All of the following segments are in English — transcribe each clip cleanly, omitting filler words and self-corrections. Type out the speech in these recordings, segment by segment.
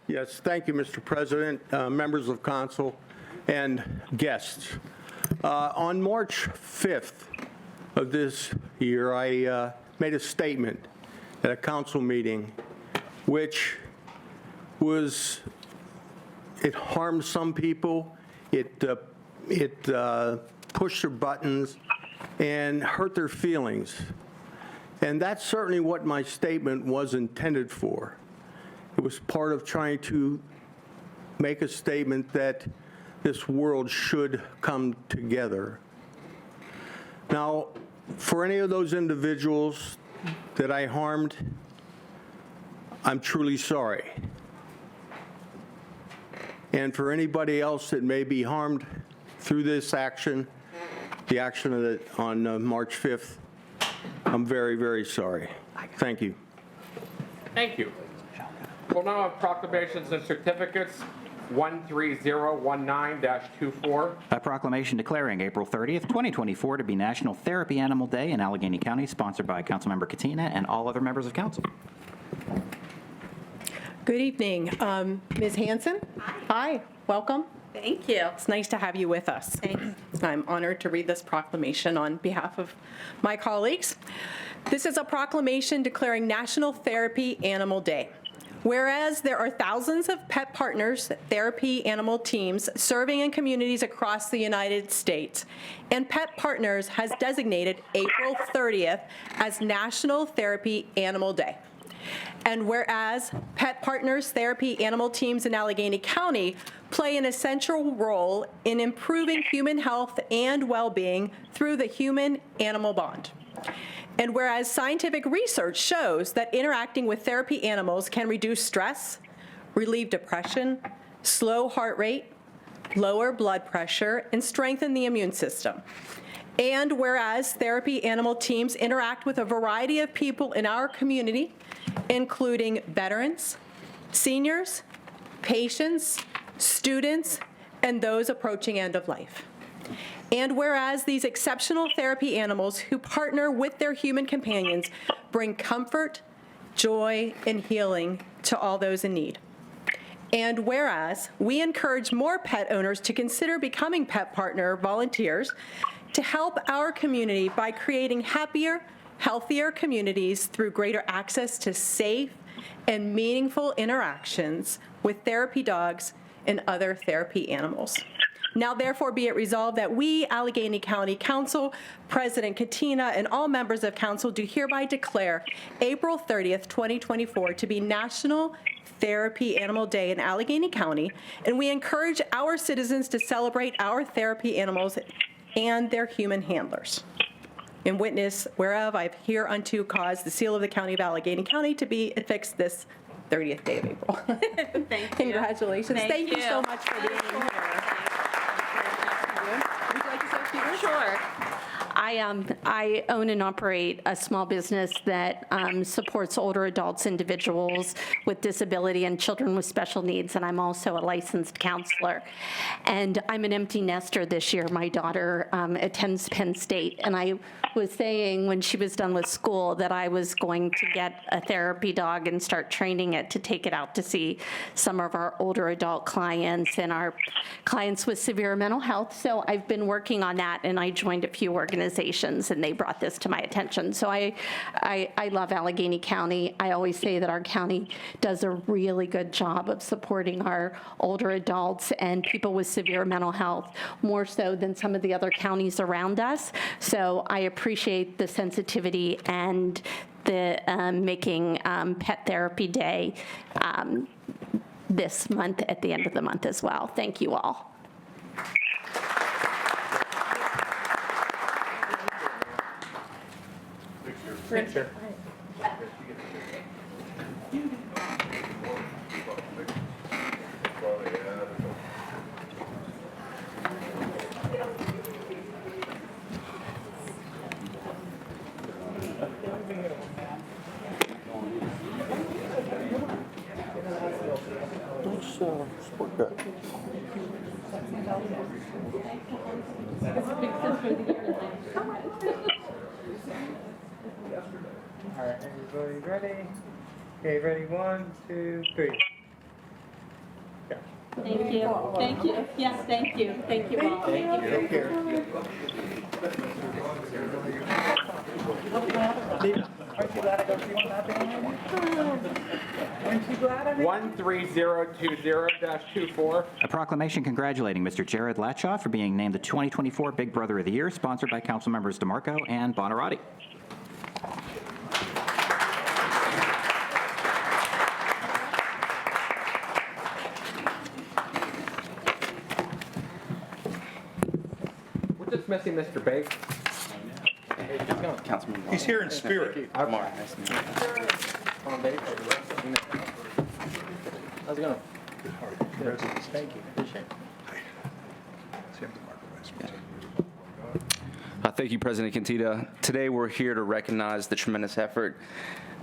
Yes, thank you, Mr. President, members of council, and guests. On March 5th of this year, I made a statement at a council meeting which was, it harmed some people, it pushed their buttons and hurt their feelings. And that's certainly what my statement was intended for. It was part of trying to make a statement that this world should come together. Now, for any of those individuals that I harmed, I'm truly sorry. And for anybody else that may be harmed through this action, the action on March 5th, I'm very, very sorry. Thank you. Thank you. We'll now have proclamations and certificates. 13019-24. A proclamation declaring April 30th, 2024 to be National Therapy Animal Day in Allegheny County, sponsored by Councilmember Katina and all other members of council. Good evening. Ms. Hanson? Hi, welcome. Thank you. It's nice to have you with us. Thanks. I'm honored to read this proclamation on behalf of my colleagues. This is a proclamation declaring National Therapy Animal Day. Whereas there are thousands of pet partners, therapy animal teams serving in communities across the United States, and Pet Partners has designated April 30th as National Therapy Animal Day. And whereas Pet Partners therapy animal teams in Allegheny County play an essential role in improving human health and well-being through the human-animal bond. And whereas scientific research shows that interacting with therapy animals can reduce stress, relieve depression, slow heart rate, lower blood pressure, and strengthen the immune system. And whereas therapy animal teams interact with a variety of people in our community, including veterans, seniors, patients, students, and those approaching end of life. And whereas these exceptional therapy animals who partner with their human companions bring comfort, joy, and healing to all those in need. And whereas we encourage more pet owners to consider becoming pet partner volunteers to help our community by creating happier, healthier communities through greater access to safe and meaningful interactions with therapy dogs and other therapy animals. Now, therefore, be it resolved that we, Allegheny County Council, President Katina, and all members of council do hereby declare April 30th, 2024 to be National Therapy Animal Day in Allegheny County, and we encourage our citizens to celebrate our therapy animals and their human handlers. In witness whereof I have hereunto caused the seal of the County of Allegheny County to be affixed this 30th day of April. Thank you. Congratulations. Thank you so much for being here. Would you like to say a few words? Sure. I own and operate a small business that supports older adults, individuals with disability, and children with special needs, and I'm also a licensed counselor. And I'm an empty nester this year. My daughter attends Penn State, and I was saying when she was done with school that I was going to get a therapy dog and start training it to take it out to see some of our older adult clients and our clients with severe mental health. So I've been working on that, and I joined a few organizations, and they brought this to my attention. So I love Allegheny County. I always say that our county does a really good job of supporting our older adults and people with severe mental health, more so than some of the other counties around us. So I appreciate the sensitivity and the making Pet Therapy Day this month at the end of the month as well. Thank you all. Picture. All right, everybody ready? Okay, ready? 1, 2, 3. Thank you. Thank you. Yes, thank you. Thank you all. Thank you. Take care. 13020-24. A proclamation congratulating Mr. Jared Latshaw for being named the 2024 Big Brother of the Year, sponsored by Council Members DeMarco and Bonarotti. We're just missing Mr. Bake. He's here in spirit. How's it going? Thank you. Thank you, President Cantita. Today, we're here to recognize the tremendous effort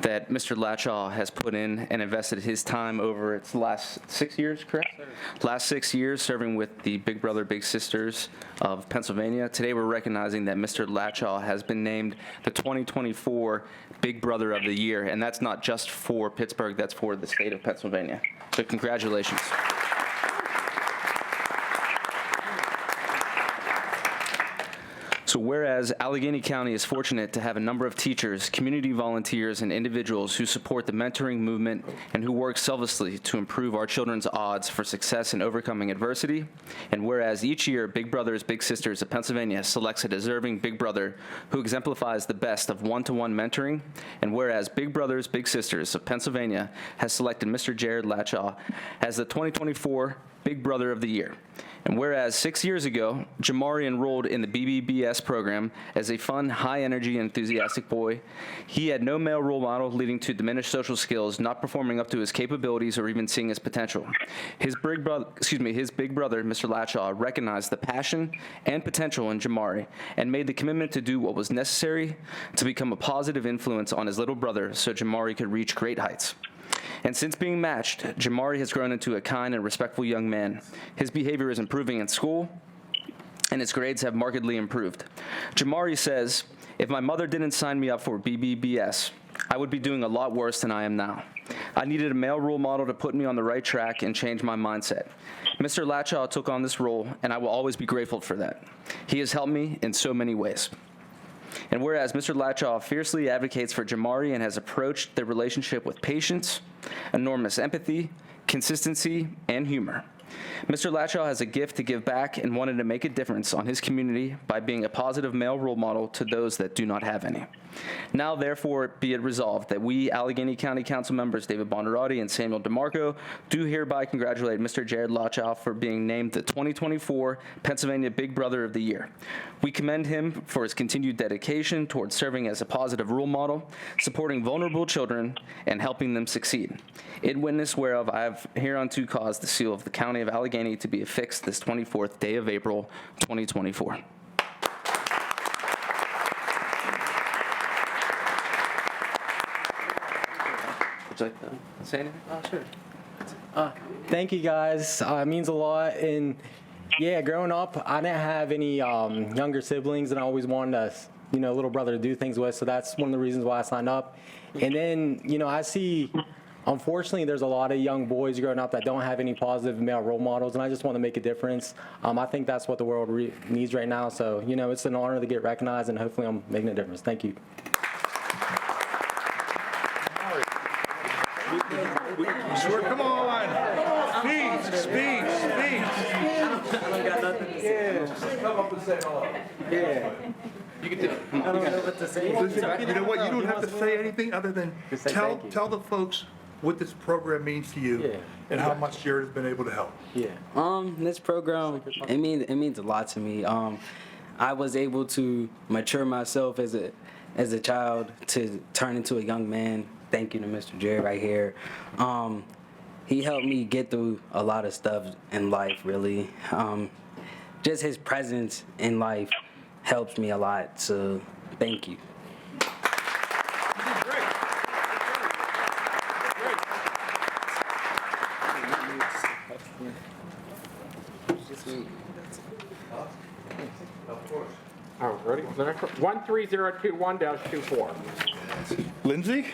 that Mr. Latshaw has put in and invested his time over its last 6 years, correct? Last 6 years serving with the Big Brother, Big Sisters of Pennsylvania. Today, we're recognizing that Mr. Latshaw has been named the 2024 Big Brother of the Year, and that's not just for Pittsburgh, that's for the state of Pennsylvania. So congratulations. So whereas Allegheny County is fortunate to have a number of teachers, community volunteers, and individuals who support the mentoring movement and who work selflessly to improve our children's odds for success in overcoming adversity, and whereas each year Big Brothers Big Sisters of Pennsylvania selects a deserving Big Brother who exemplifies the best of one-to-one mentoring, and whereas Big Brothers Big Sisters of Pennsylvania has selected Mr. Jared Latshaw as the 2024 Big Brother of the Year. And whereas 6 years ago, Jamari enrolled in the BBBS program as a fun, high-energy, enthusiastic boy, he had no male role model, leading to diminished social skills, not performing up to his capabilities, or even seeing his potential. His big brother, Mr. Latshaw, recognized the passion and potential in Jamari and made the commitment to do what was necessary to become a positive influence on his little brother so Jamari could reach great heights. And since being matched, Jamari has grown into a kind and respectful young man. His behavior is improving in school, and his grades have markedly improved. Jamari says, "If my mother didn't sign me up for BBBS, I would be doing a lot worse than I am now. I needed a male role model to put me on the right track and change my mindset. Mr. Latshaw took on this role, and I will always be grateful for that. He has helped me in so many ways." And whereas Mr. Latshaw fiercely advocates for Jamari and has approached the relationship with patience, enormous empathy, consistency, and humor, Mr. Latshaw has a gift to give back and wanted to make a difference on his community by being a positive male role model to those that do not have any. Now, therefore, be it resolved that we, Allegheny County Council members David Bonarotti and Samuel DeMarco, do hereby congratulate Mr. Jared Latshaw for being named the 2024 Pennsylvania Big Brother of the Year. We commend him for his continued dedication towards serving as a positive role model, supporting vulnerable children, and helping them succeed. In witness whereof, I have hereunto caused the seal of the County of Allegheny to be affixed this 24th day of April, 2024. Would you like to say anything? Oh, sure. Thank you, guys. It means a lot. And yeah, growing up, I didn't have any younger siblings, and I always wanted a little brother to do things with. So that's one of the reasons why I signed up. And then, I see, unfortunately, there's a lot of young boys growing up that don't have any positive male role models, and I just want to make a difference. I think that's what the world needs right now. So, it's an honor to get recognized, and hopefully I'm making a difference. Thank you. Sure, come on. Speech. Come up and say hello. Yeah. You can do it. I don't know what to say. Listen, you know what? You don't have to say anything other than Just say tell thank you. tell the folks what this program means to you Yeah. and how much Jared has been able to help. Yeah. This program, it means a lot to me. I was able to mature myself as a child to turn into a young man. Thank you to Mr. Jared right here. He helped me get through a lot of stuff in life, really. Just his presence in life helps me a lot, so thank you. All right. Ready? The next one, 13021-24. Lindsay?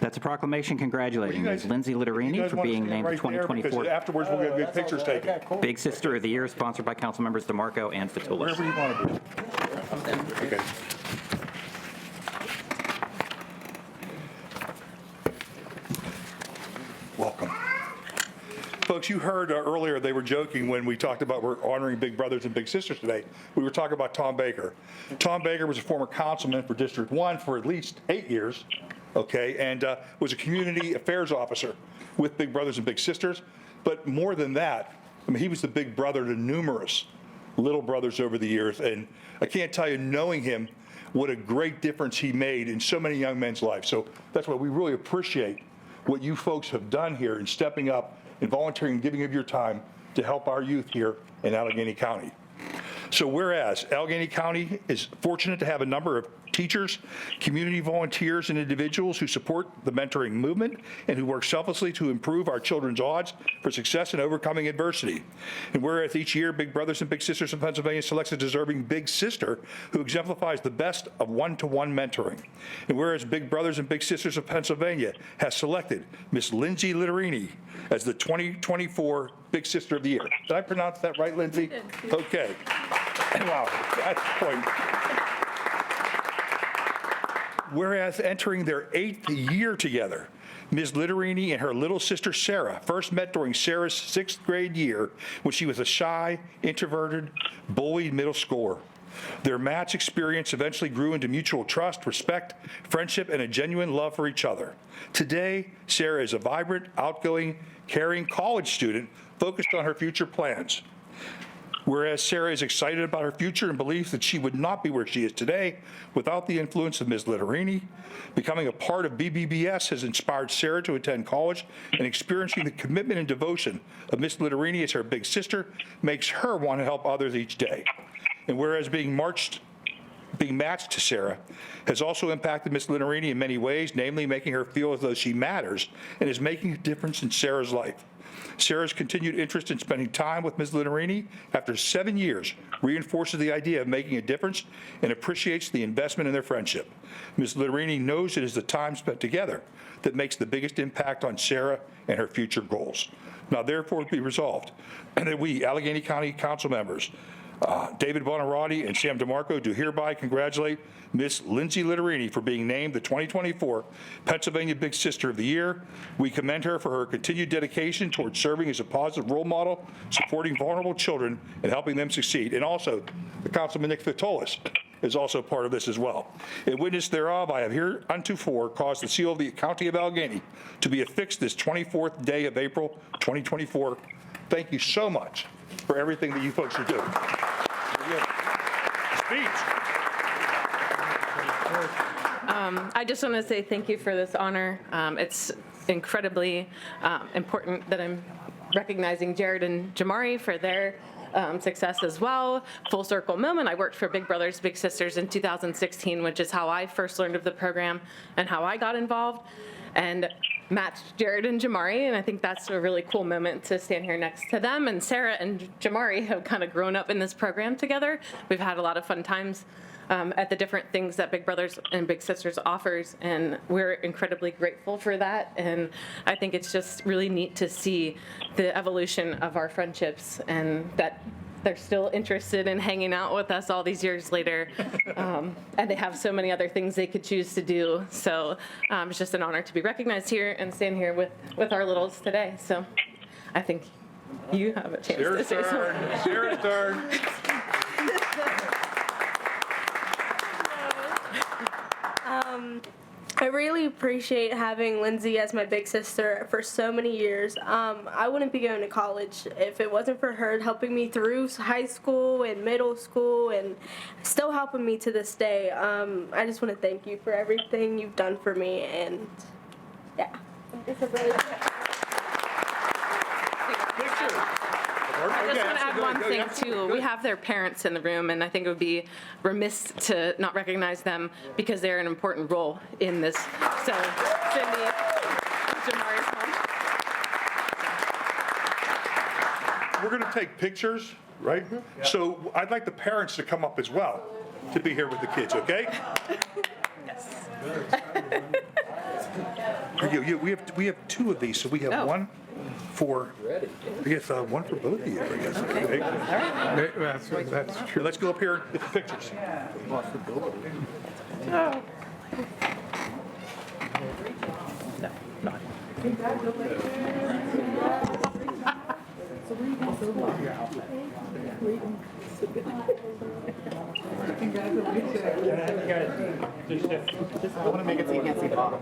That's a proclamation congratulating Ms. Lindsay You Littorini guys for want to being stand named the right there? Because 2024 afterwards, we'll get good pictures taken. Big Sister of the Year, sponsored by Councilmembers DeMarco and Fatulis. Wherever you want to be. Okay. Welcome. Folks, you heard earlier they were joking when we talked about we're honoring big brothers and big sisters today. We were talking about Tom Baker. Tom Baker was a former councilman for District 1 for at least 8 years, okay, and was a community affairs officer with Big Brothers and Big Sisters. But more than that, I mean, he was the big brother to numerous little brothers over the years. And I can't tell you, knowing him, what a great difference he made in so many young men's lives. So that's why we really appreciate what you folks have done here in stepping up and volunteering and giving of your time to help our youth here in Allegheny County. So whereas Allegheny County is fortunate to have a number of teachers, community volunteers, and individuals who support the mentoring movement and who work selflessly to improve our children's odds for success in overcoming adversity. And whereas each year Big Brothers and Big Sisters of Pennsylvania selects a deserving big sister who exemplifies the best of one-to-one mentoring. And whereas Big Brothers and Big Sisters of Pennsylvania has selected Miss Lindsay Littorini as the 2024 Big Sister of the Year. Did I pronounce that right, Lindsay? Okay. Wow, that's the point. Whereas entering their 8th year together, Ms. Littorini and her little sister Sarah first met during Sarah's 6th grade year when she was a shy, introverted, bullied middle schooler. Their match experience eventually grew into mutual trust, respect, friendship, and a genuine love for each other. Today, Sarah is a vibrant, outgoing, caring college student focused on her future plans. Whereas Sarah is excited about her future and believes that she would not be where she is today without the influence of Ms. Littorini. Becoming a part of BBBS has inspired Sarah to attend college, and experiencing the commitment and devotion of Ms. Littorini as her big sister makes her want to help others each day. And whereas being matched to Sarah has also impacted Ms. Littorini in many ways, namely making her feel as though she matters and is making a difference in Sarah's life. Sarah's continued interest in spending time with Ms. Littorini after 7 years reinforces the idea of making a difference and appreciates the investment in their friendship. Ms. Littorini knows it is the time spent together that makes the biggest impact on Sarah and her future goals. Now, therefore, be resolved that we, Allegheny County Council members, David Bonarotti and Sam DeMarco, do hereby congratulate Miss Lindsay Littorini for being named the 2024 Pennsylvania Big Sister of the Year. We commend her for her continued dedication towards serving as a positive role model, supporting vulnerable children, and helping them succeed. And also, the Councilman Nick Fatulis is also part of this as well. In witness thereof, I have hereunto caused the seal of the County of Allegheny to be affixed this 24th day of April 2024. Thank you so much for everything that you folks are doing. Speech. I just want to say thank you for this honor. It's incredibly important that I'm recognizing Jared and Jamari for their success as well. Full circle moment, I worked for Big Brothers Big Sisters in 2016, which is how I first learned of the program and how I got involved, and matched Jared and Jamari, and I think that's a really cool moment to stand here next to them. And Sarah and Jamari have kind of grown up in this program together. We've had a lot of fun times at the different things that Big Brothers and Big Sisters offers, and we're incredibly grateful for that. And I think it's just really neat to see the evolution of our friendships, and that they're still interested in hanging out with us all these years later. And they have so many other things they could choose to do. So it's just an honor to be recognized here and stand here with our littles today. So I think you have a chance to say something. Sarah's turn. I really appreciate having Lindsay as my big sister for so many years. I wouldn't be going to college if it wasn't for her helping me through high school and middle school, and still helping me to this day. I just want to thank you for everything you've done for me, and yeah. It's a really I just want to add one thing, too. We have their parents in the room, and I think it would be remiss to not recognize them because they're an important role in this. So, Cindy, Jamari's mom. We're going to take pictures, right? So I'd like the parents to come up as well. to be here with the kids, okay? We have two of these, so we have one for, I guess, one for both of you, I guess. Okay. That's true. Let's go up here and get the pictures. I want to make it so you can't see the bottom.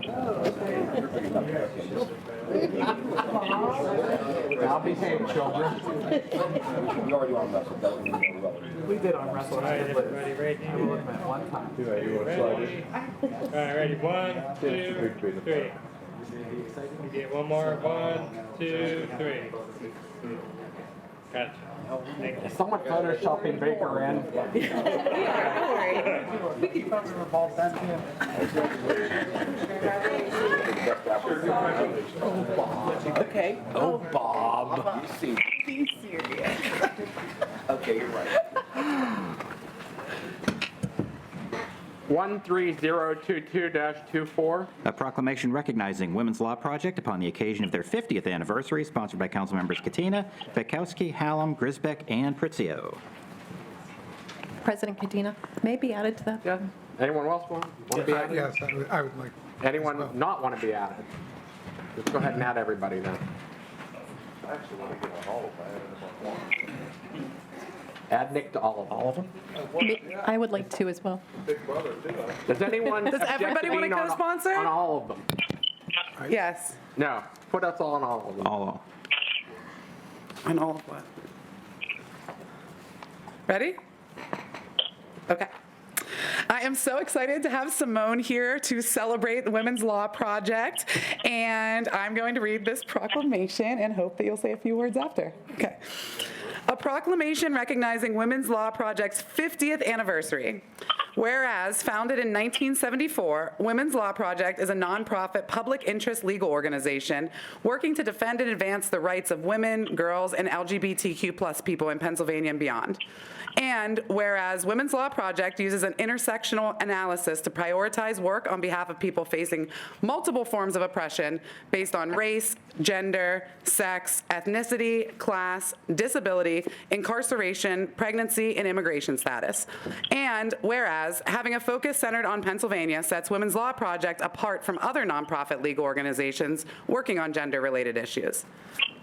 Now behave, children. We did on wrestle. All right, everybody, ready? One time. Ready? All right, ready? 1, 2, 3. You get one more. 1, 2, 3. Gotcha. Thank you. Is someone photoshopping Baker in? Okay. Oh, Bob. Be serious. Okay, you're right. 13022-24. A proclamation recognizing Women's Law Project upon the occasion of their 50th anniversary, sponsored by council members Katina, Bekowski, Hallam, Grisbeck, and Pritzio. President Kadena, may be added to that. Yeah. Anyone else want to be added? Yes, I would like. Anyone not want to be added? Let's go ahead and add everybody then. Add Nick to all of them. I would like to as well. Does anyone Does object to everybody want to being co-sponsor? on all of them? Yes. No. Put us all on all of them. All. On all of what? Ready? Okay. I am so excited to have Simone here to celebrate the Women's Law Project, and I'm going to read this proclamation and hope that you'll say a few words after. Okay. A proclamation recognizing Women's Law Project's 50th anniversary. Whereas, founded in 1974, Women's Law Project is a nonprofit public interest legal organization working to defend and advance the rights of women, girls, and LGBTQ+ people in Pennsylvania and beyond. And whereas Women's Law Project uses an intersectional analysis to prioritize work on behalf of people facing multiple forms of oppression based on race, gender, sex, ethnicity, class, disability, incarceration, pregnancy, and immigration status. And whereas having a focus centered on Pennsylvania sets Women's Law Project apart from other nonprofit legal organizations working on gender-related issues.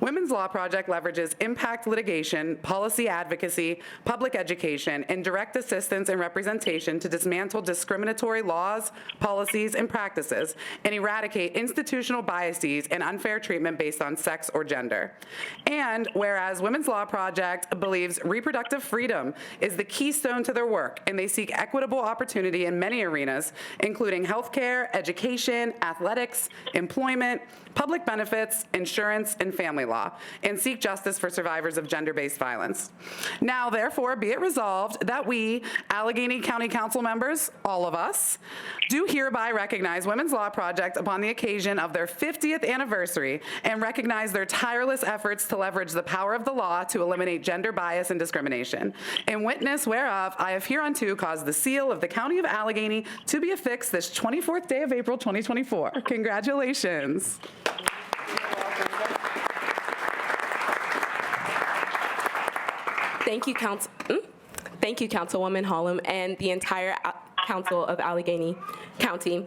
Women's Law Project leverages impact litigation, policy advocacy, public education, and direct assistance and representation to dismantle discriminatory laws, policies, and practices, and eradicate institutional biases and unfair treatment based on sex or gender. And whereas Women's Law Project believes reproductive freedom is the keystone to their work, and they seek equitable opportunity in many arenas, including healthcare, education, athletics, employment, public benefits, insurance, and family law, and seek justice for survivors of gender-based violence. Now, therefore, be it resolved that we, Allegheny County Council members, all of us, do hereby recognize Women's Law Project upon the occasion of their 50th anniversary and recognize their tireless efforts to leverage the power of the law to eliminate gender bias and discrimination. In witness whereof, I have hereunto caused the seal of the County of Allegheny to be affixed this 24th day of April 2024. Congratulations. Thank you, Councilwoman Hallam and the entire Council of Allegheny County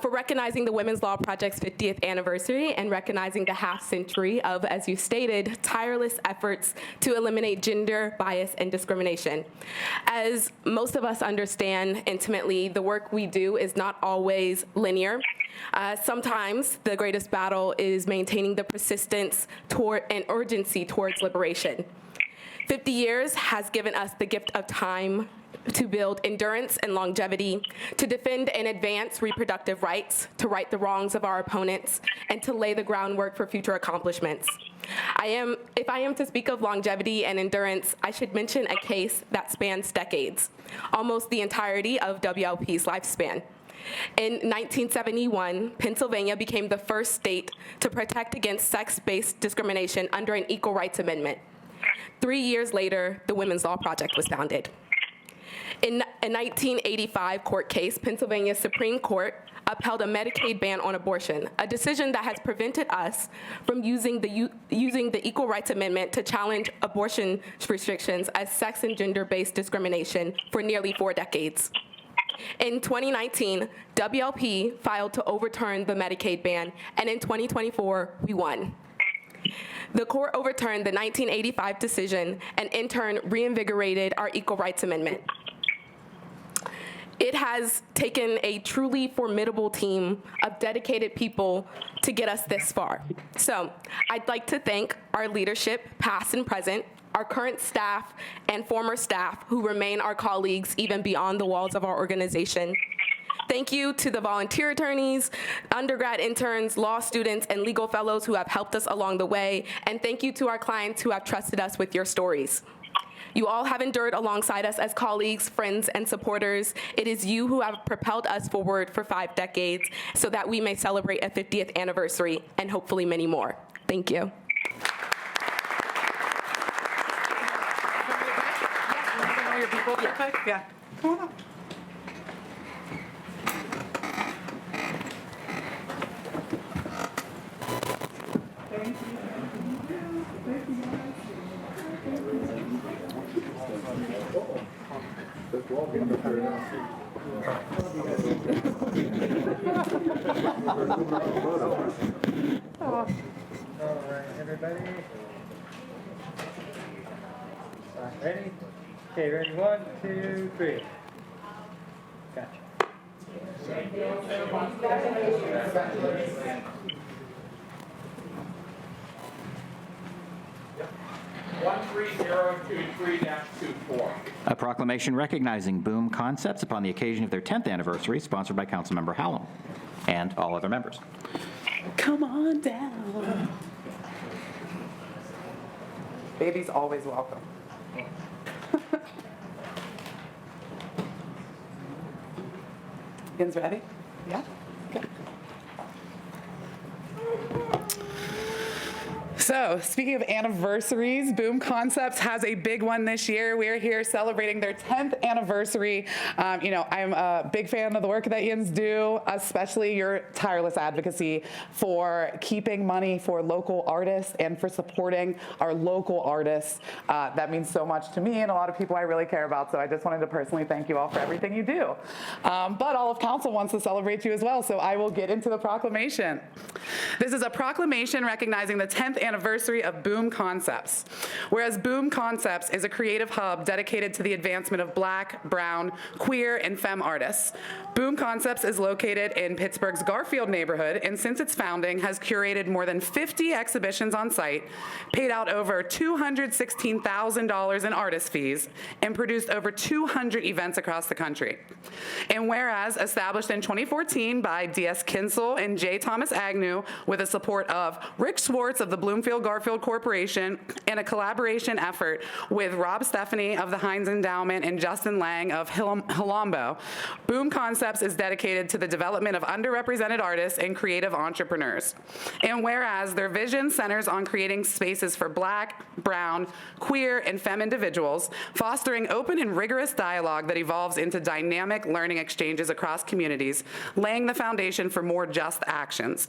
for recognizing the Women's Law Project's 50th anniversary and recognizing the half-century of, as you stated, tireless efforts to eliminate gender bias and discrimination. As most of us understand intimately, the work we do is not always linear. Sometimes the greatest battle is maintaining the persistence toward and urgency towards liberation. 50 years has given us the gift of time to build endurance and longevity, to defend and advance reproductive rights, to right the wrongs of our opponents, and to lay the groundwork for future accomplishments. If I am to speak of longevity and endurance, I should mention a case that spans decades, almost the entirety of WLP's lifespan. In 1971, Pennsylvania became the first state to protect against sex-based discrimination under an Equal Rights Amendment. 3 years later, the Women's Law Project was founded. In a 1985 court case, Pennsylvania Supreme Court upheld a Medicaid ban on abortion, a decision that has prevented us from using the Equal Rights Amendment to challenge abortion restrictions as sex and gender-based discrimination for nearly 4 decades. In 2019, WLP filed to overturn the Medicaid ban, and in 2024, we won. The court overturned the 1985 decision and in turn reinvigorated our Equal Rights Amendment. It has taken a truly formidable team of dedicated people to get us this far. So I'd like to thank our leadership, past and present, our current staff and former staff who remain our colleagues even beyond the walls of our organization. Thank you to the volunteer attorneys, undergrad interns, law students, and legal fellows who have helped us along the way. And thank you to our clients who have trusted us with your stories. You all have endured alongside us as colleagues, friends, and supporters. It is you who have propelled us forward for 5 decades so that we may celebrate a 50th anniversary and hopefully many more. Thank you. Yeah. Come on up. All right, everybody. Ready? Okay, ready? 1, 2, 3. Gotcha. 13023-24. A proclamation recognizing Boom Concepts upon the occasion of their 10th anniversary, sponsored by Councilmember Hallam and all other members. Come on down. Baby's always welcome. Ian's ready? Yeah? Okay. So, speaking of anniversaries, Boom Concepts has a big one this year. We're here celebrating their 10th anniversary. I'm a big fan of the work that Ian's do, especially your tireless advocacy for keeping money for local artists and for supporting our local artists. That means so much to me and a lot of people I really care about, so I just wanted to personally thank you all for everything you do. But all of council wants to celebrate you as well, so I will get into the proclamation. This is a proclamation recognizing the 10th anniversary of Boom Concepts. Whereas Boom Concepts is a creative hub dedicated to the advancement of Black, brown, queer, and femme artists. Boom Concepts is located in Pittsburgh's Garfield neighborhood, and since its founding has curated more than 50 exhibitions on site, paid out over $216,000 in artist fees, and produced over 200 events across the country. And whereas established in 2014 by D.S. Kinsel and J. Thomas Agnew with the support of Rick Schwartz of the Bloomfield Garfield Corporation and a collaboration effort with Rob Stephanie of the Heinz Endowment and Justin Lang of Hilombo, Boom Concepts is dedicated to the development of underrepresented artists and creative entrepreneurs. And whereas their vision centers on creating spaces for Black, brown, queer, and femme individuals, fostering open and rigorous dialogue that evolves into dynamic learning exchanges across communities, laying the foundation for more just actions.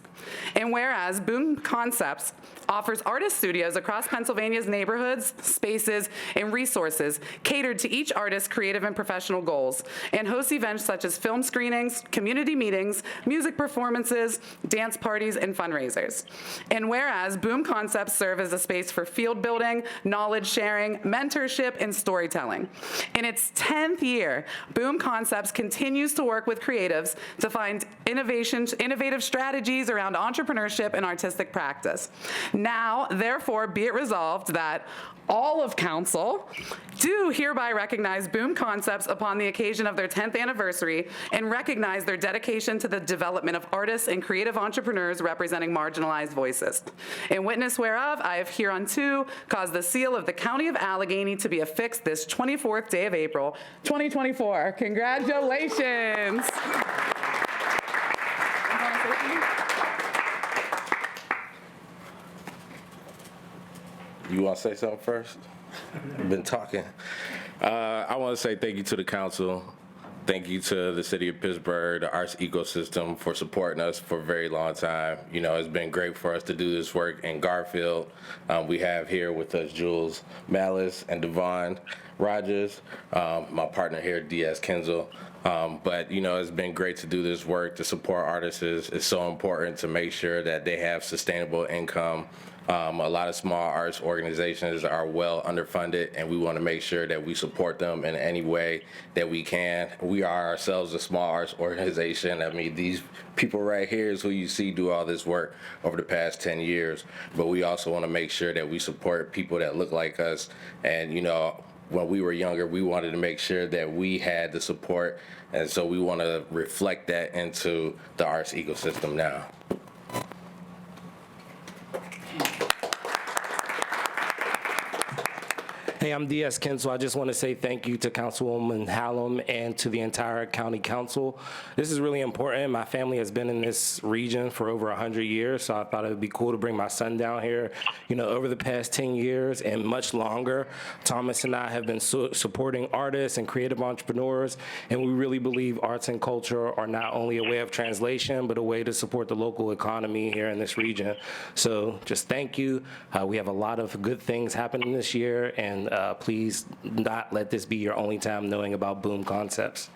And whereas Boom Concepts offers artist studios across Pennsylvania's neighborhoods, spaces, and resources catered to each artist's creative and professional goals, and hosts events such as film screenings, community meetings, music performances, dance parties, and fundraisers. And whereas Boom Concepts serve as a space for field building, knowledge sharing, mentorship, and storytelling. In its 10th year, Boom Concepts continues to work with creatives to find innovative strategies around entrepreneurship and artistic practice. Now, therefore, be it resolved that all of council do hereby recognize Boom Concepts upon the occasion of their 10th anniversary and recognize their dedication to the development of artists and creative entrepreneurs representing marginalized voices. In witness whereof, I have hereunto caused the seal of the County of Allegheny to be affixed this 24th day of April, 2024. Congratulations. You want to say something first? I've been talking. I want to say thank you to the council. Thank you to the city of Pittsburgh, the arts ecosystem, for supporting us for a very long time. You know, it's been great for us to do this work in Garfield. We have here with us Jules Malice and Devon Rogers, my partner here, D.S. Kinzel. But, you know, it's been great to do this work to support artists. It's so important to make sure that they have sustainable income. A lot of small arts organizations are well underfunded, and we want to make sure that we support them in any way that we can. We are ourselves a small arts organization. I mean, these people right here is who you see do all this work over the past 10 years. But we also want to make sure that we support people that look like us. And, you know, when we were younger, we wanted to make sure that we had the support. And so we want to reflect that into the arts ecosystem now. Hey, I'm D.S. Kinzel. I just want to say thank you to Councilwoman Hallam and to the entire county council. This is really important. My family has been in this region for over 100 years, so I thought it would be cool to bring my son down here. You know, over the past 10 years and much longer, Thomas and I have been supporting artists and creative entrepreneurs, and we really believe arts and culture are not only a way of translation, but a way to support the local economy here in this region. So just thank you. We have a lot of good things happening this year, and please not let this be your only time knowing about Boom Concepts.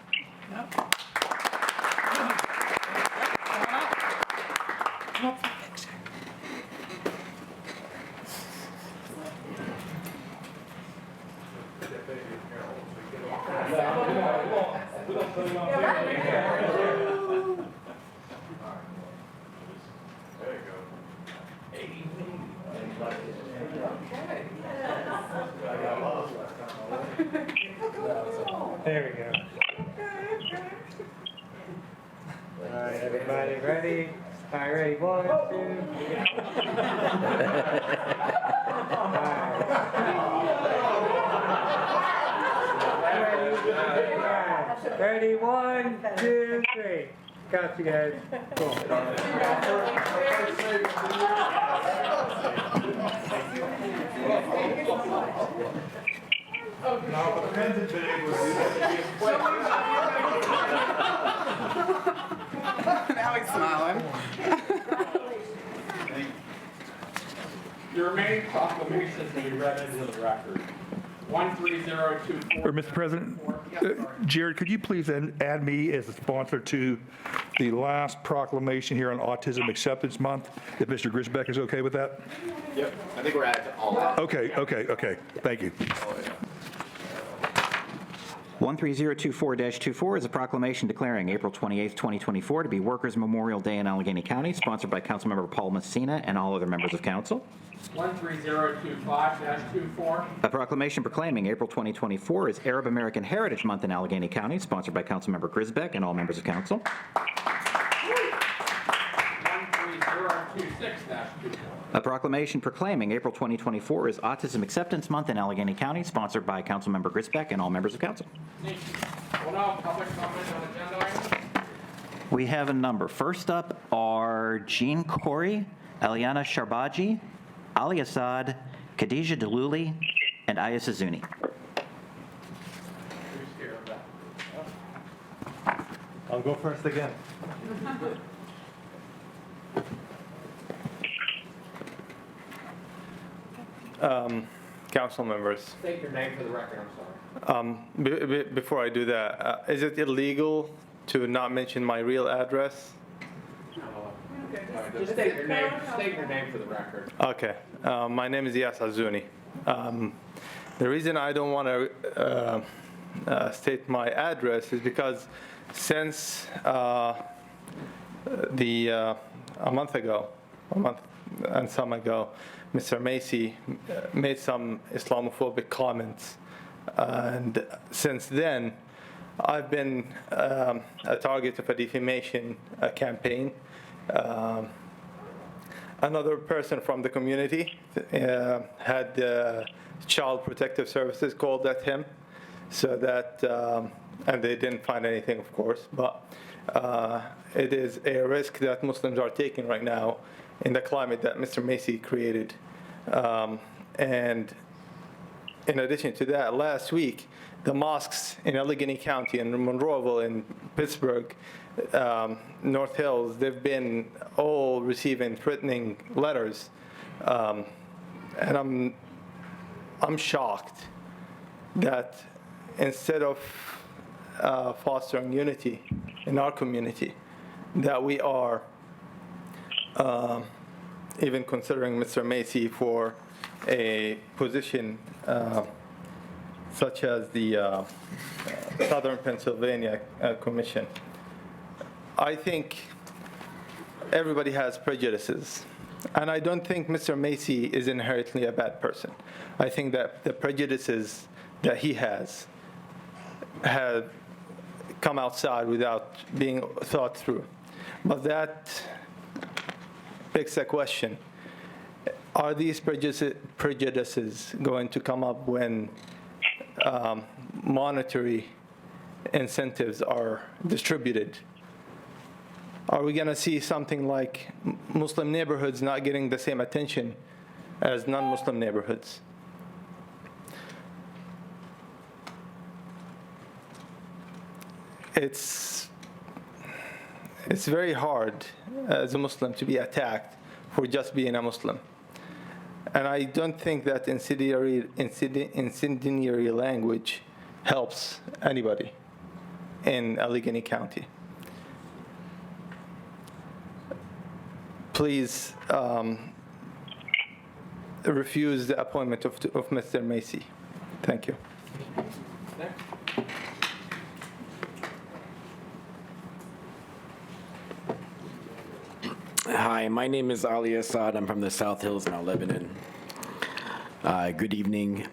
There we go. All right, everybody ready? All right, ready? 1, 2. Ready? 1, 2, 3. Got you guys. Cool. Now he's smiling. The remaining proclamations will be read into the record. 13024. Mr. President, Jared, could you please add me as a sponsor to the last proclamation here on Autism Acceptance Month, if Mr. Grisbeck is okay with that? Yep, I think we're at all that. Okay. Thank you. 13024-24 is a proclamation declaring April 28, 2024 to be Workers' Memorial Day in Allegheny County, sponsored by Councilmember Paul Messina and all other members of council. 13025-24. A proclamation proclaiming April 2024 is Arab American Heritage Month in Allegheny County, sponsored by Councilmember Grisbeck and all members of council. 13026-24. A proclamation proclaiming April 2024 is Autism Acceptance Month in Allegheny County, sponsored by Councilmember Grisbeck and all members of council. Thank you. We'll now have public comment on agenda items. We have a number. First up are Jean Corey, Eliana Sharbaji, Ali Assad, Khadija Daluli, and Aya Sazuni. Who's here of that? I'll go first again. Council members, State your name for the record, I'm sorry. before I do that, is it illegal to not mention my real address? Just state your name for the record. Okay, my name is Iyas Azuni. The reason I don't want to state my address is because since a month and some ago, Mr. Macy made some Islamophobic comments, and since then, I've been a target of a defamation campaign. Another person from the community had Child Protective Services called at him, so that, and they didn't find anything, of course, but it is a risk that Muslims are taking right now in the climate that Mr. Macy created. And in addition to that, last week, the mosques in Allegheny County and Monroeville and Pittsburgh, North Hills, they've been all receiving threatening letters. And I'm shocked that instead of fostering unity in our community, that we are even considering Mr. Macy for a position such as the Southern Pennsylvania Commission. I think everybody has prejudices, and I don't think Mr. Macy is inherently a bad person. I think that the prejudices that he has have come outside without being thought through. But that begs the question, are these prejudices going to come up when monetary incentives are distributed? Are we going to see something like Muslim neighborhoods not getting the same attention as non-Muslim neighborhoods? It's very hard as a Muslim to be attacked for just being a Muslim. And I don't think that incendiary language helps anybody in Allegheny County. Please refuse the appointment of Mr. Macy. Thank you. Hi, my name is Ali Assad. I'm from the South Hills, Mount Lebanon. Good evening.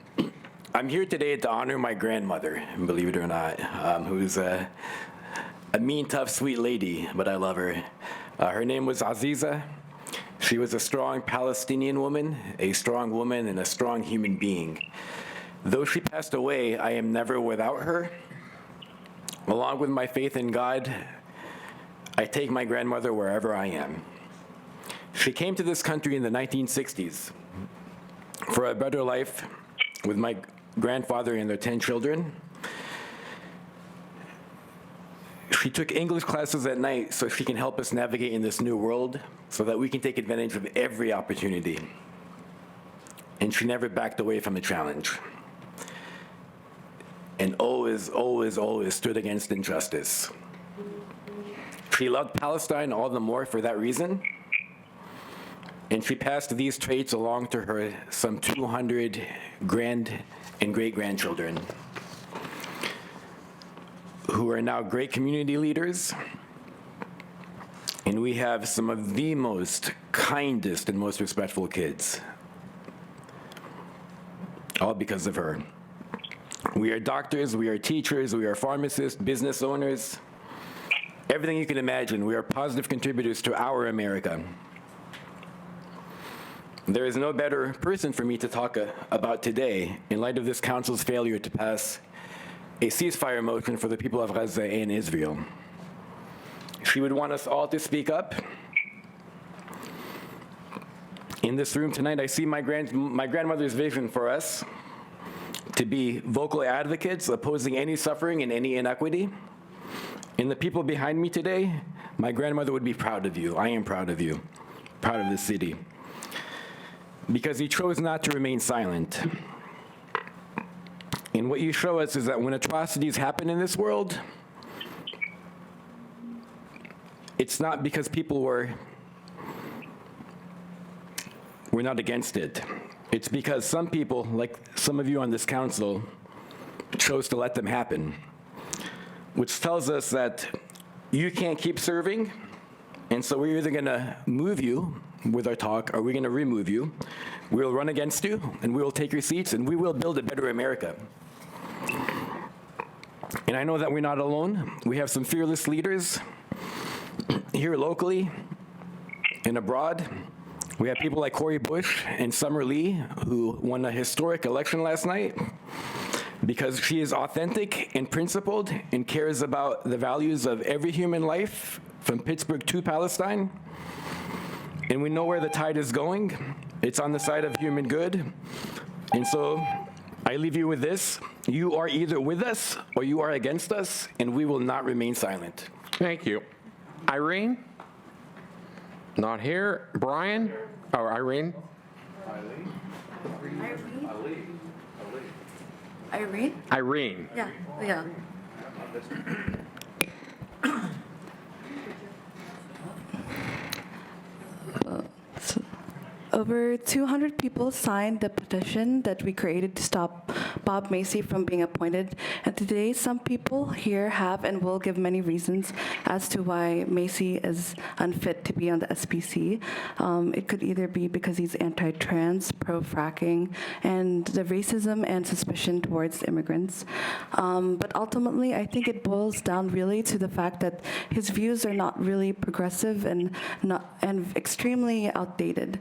I'm here today to honor my grandmother, believe it or not, who's a mean, tough, sweet lady, but I love her. Her name was Aziza. She was a strong Palestinian woman, a strong woman, and a strong human being. Though she passed away, I am never without her. Along with my faith in God, I take my grandmother wherever I am. She came to this country in the 1960s for a better life with my grandfather and their 10 children. She took English classes at night so she can help us navigate in this new world so that we can take advantage of every opportunity. And she never backed away from a challenge. And always, always, always stood against injustice. She loved Palestine all the more for that reason. And she passed these traits along to her some 200 grand and great-grandchildren who are now great community leaders. And we have some of the most kindest and most respectful kids, all because of her. We are doctors, we are teachers, we are pharmacists, business owners, everything you can imagine. We are positive contributors to our America. There is no better person for me to talk about today in light of this council's failure to pass a ceasefire motion for the people of Gaza and Israel. She would want us all to speak up. In this room tonight, I see my grandmother's vision for us to be vocal advocates opposing any suffering and any inequity. And the people behind me today, my grandmother would be proud of you. I am proud of you, proud of this city. Because you chose not to remain silent. And what you show us is that when atrocities happen in this world, it's not because people were not against it. It's because some people, like some of you on this council, chose to let them happen, which tells us that you can't keep serving, and so we're either gonna move you with our talk, or we're gonna remove you. We'll run against you, and we will take your seats, and we will build a better America. And I know that we're not alone. We have some fearless leaders here locally and abroad. We have people like Cori Bush and Summer Lee, who won a historic election last night because she is authentic and principled and cares about the values of every human life from Pittsburgh to Palestine. And we know where the tide is going. It's on the side of human good. And so I leave you with this. You are either with us or you are against us, and we will not remain silent. Thank you. Irene? Not here. Brian? Or Irene? Irene? Irene. Yeah. Over 200 people signed the petition that we created to stop Bob Macy from being appointed. And today, some people here have and will give many reasons as to why Macy is unfit to be on the SPC. It could either be because he's anti-trans, pro-fracking, and the racism and suspicion towards immigrants. But ultimately, I think it boils down really to the fact that his views are not really progressive and extremely outdated.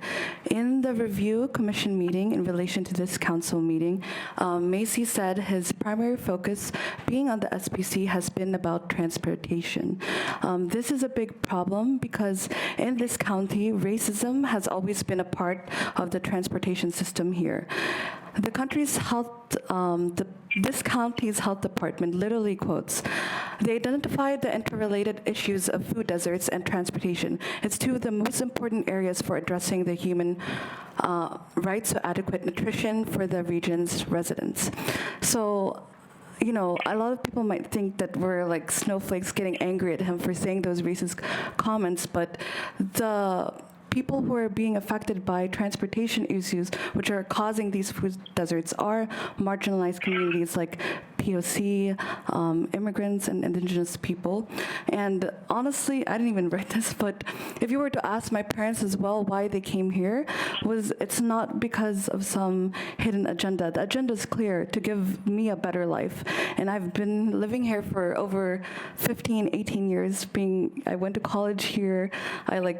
In the review commission meeting in relation to this council meeting, Macy said his primary focus being on the SPC has been about transportation. This is a big problem because in this county, racism has always been a part of the transportation system here. The country's this county's health department literally quotes, "They identified the interrelated issues of food deserts and transportation. It's two of the most important areas for addressing the human rights to adequate nutrition for the region's residents." So, you know, a lot of people might think that we're like snowflakes getting angry at him for saying those racist comments, but the people who are being affected by transportation issues, which are causing these food deserts, are marginalized communities like POC, immigrants, and indigenous people. And honestly, I didn't even write this, but if you were to ask my parents as well why they came here, it's not because of some hidden agenda. The agenda is clear: to give me a better life. And I've been living here for over 15, 18 years. I went to college here. I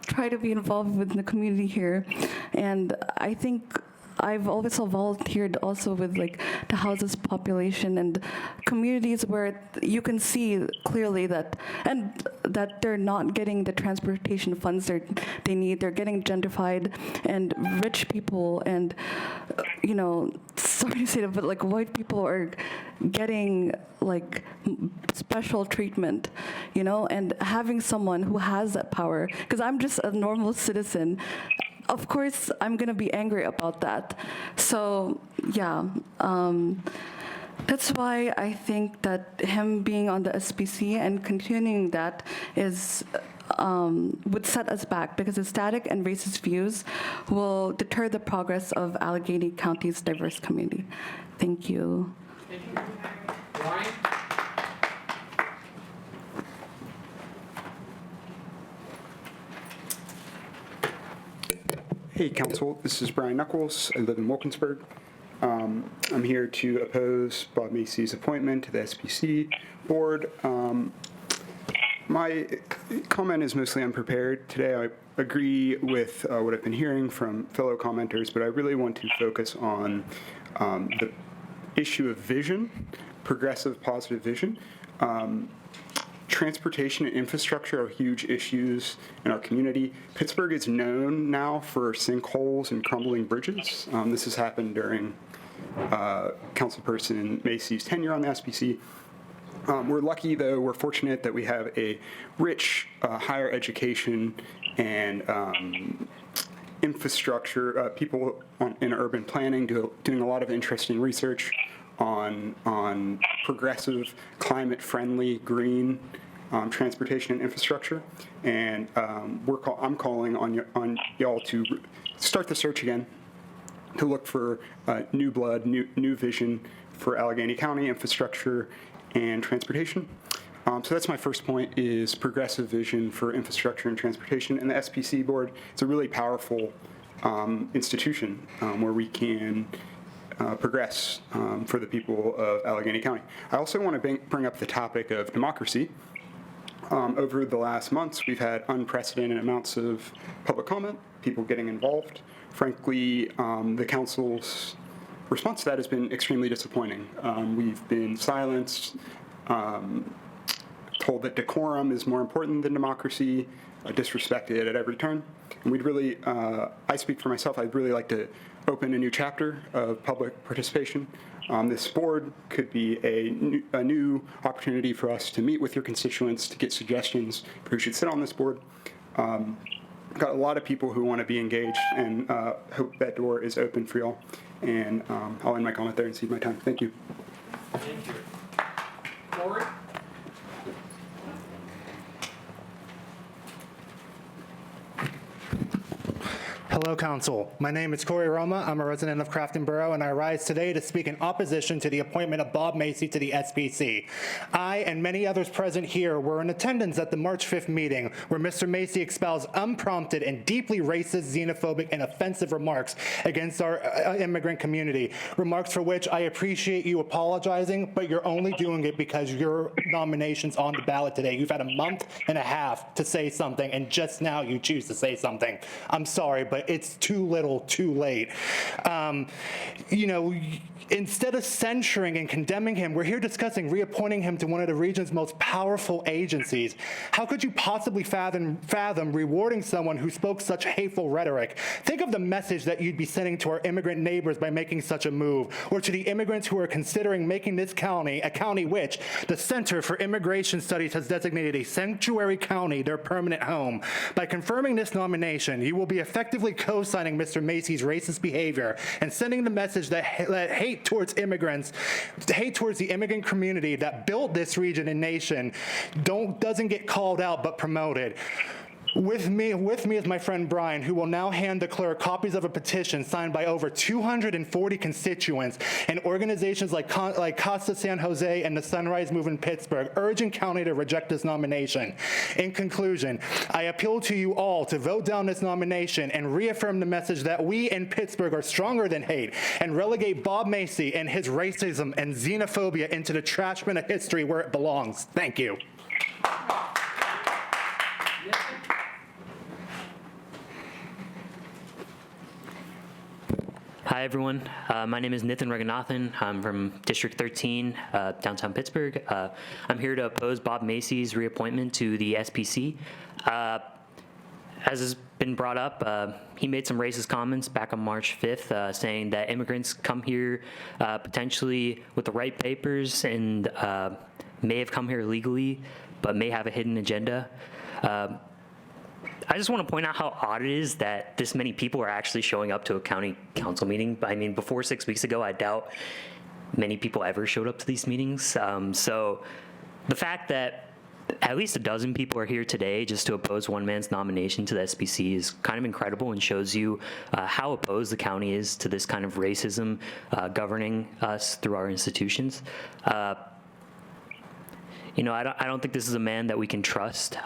try to be involved with the community here. And I think I've also volunteered also with the houses population and communities where you can see clearly that they're not getting the transportation funds they need. They're getting gentrified, and rich people and, sorry to say that, but white people are getting special treatment, and having someone who has that power, because I'm just a normal citizen, of course I'm going to be angry about that. So yeah, that's why I think that him being on the SPC and continuing that would set us back, because his static and racist views will deter the progress of Allegheny County's diverse community. Thank you. Brian? Hey, Council. This is Brian Knuckles. I live in Wilkinsburg. I'm here to oppose Bob Macy's appointment to the SPC board. My comment is mostly unprepared. Today, I agree with what I've been hearing from fellow commenters, but I really want to focus on the issue of vision, progressive, positive vision. Transportation and infrastructure are huge issues in our community. Pittsburgh is known now for sinkholes and crumbling bridges. This has happened during Councilperson Macy's tenure on the SPC. We're lucky, though, we're fortunate that we have a rich higher education and infrastructure, people in urban planning doing a lot of interesting research on progressive, climate-friendly, green transportation and infrastructure. And I'm calling on y'all to start the search again, to look for new blood, new vision for Allegheny County infrastructure and transportation. So that's my first point, is progressive vision for infrastructure and transportation. And the SPC board is a really powerful institution where we can progress for the people of Allegheny County. I also want to bring up the topic of democracy. Over the last months, we've had unprecedented amounts of public comment, people getting involved. Frankly, the council's response to that has been extremely disappointing. We've been silenced, told that decorum is more important than democracy, disrespected at every turn. And we'd really, I speak for myself, I'd really like to open a new chapter of public participation. This board could be a new opportunity for us to meet with your constituents, to get suggestions for who should sit on this board. Got a lot of people who want to be engaged, and hope that door is open for y'all. And I'll end my comment there and cede my time. Thank you. Thank you. Corey? Hello, Council. My name is Corey Roma. I'm a resident of Crafton Borough, and I rise today to speak in opposition to the appointment of Bob Macy to the SPC. I and many others present here were in attendance at the March 5th meeting where Mr. Macy espoused unprompted and deeply racist, xenophobic, and offensive remarks against our immigrant community, remarks for which I appreciate you apologizing, but you're only doing it because your nomination's on the ballot today. You've had a month and a half to say something, and just now you choose to say something. I'm sorry, but it's too little, too late. Instead of censuring and condemning him, we're here discussing reappointing him to one of the region's most powerful agencies. How could you possibly fathom rewarding someone who spoke such hateful rhetoric? Think of the message that you'd be sending to our immigrant neighbors by making such a move, or to the immigrants who are considering making this county, a county which the Center for Immigration Studies has designated a sanctuary county, their permanent home. By confirming this nomination, you will be effectively co-signing Mr. Macy's racist behavior and sending the message that hate towards immigrants, hate towards the immigrant community that built this region and nation doesn't get called out but promoted. With me is my friend Brian, who will now hand the clerk copies of a petition signed by over 240 constituents and organizations like Casa San Jose and the Sunrise Movement Pittsburgh, urging county to reject this nomination. In conclusion, I appeal to you all to vote down this nomination and reaffirm the message that we in Pittsburgh are stronger than hate, and relegate Bob Macy and his racism and xenophobia into the trash bin of history where it belongs. Thank you. Hi, everyone. My name is Nithin Raghunathan. I'm from District 13, downtown Pittsburgh. I'm here to oppose Bob Macy's reappointment to the SPC. As has been brought up, he made some racist comments back on March 5th, saying that immigrants come here potentially with the right papers and may have come here legally, but may have a hidden agenda. I just want to point out how odd it is that this many people are actually showing up to a county council meeting. I mean, before 6 weeks ago, I doubt many people ever showed up to these meetings. So the fact that at least a dozen people are here today just to oppose one man's nomination to the SPC is kind of incredible and shows you how opposed the county is to this kind of racism governing us through our institutions. I don't think this is a man that we can trust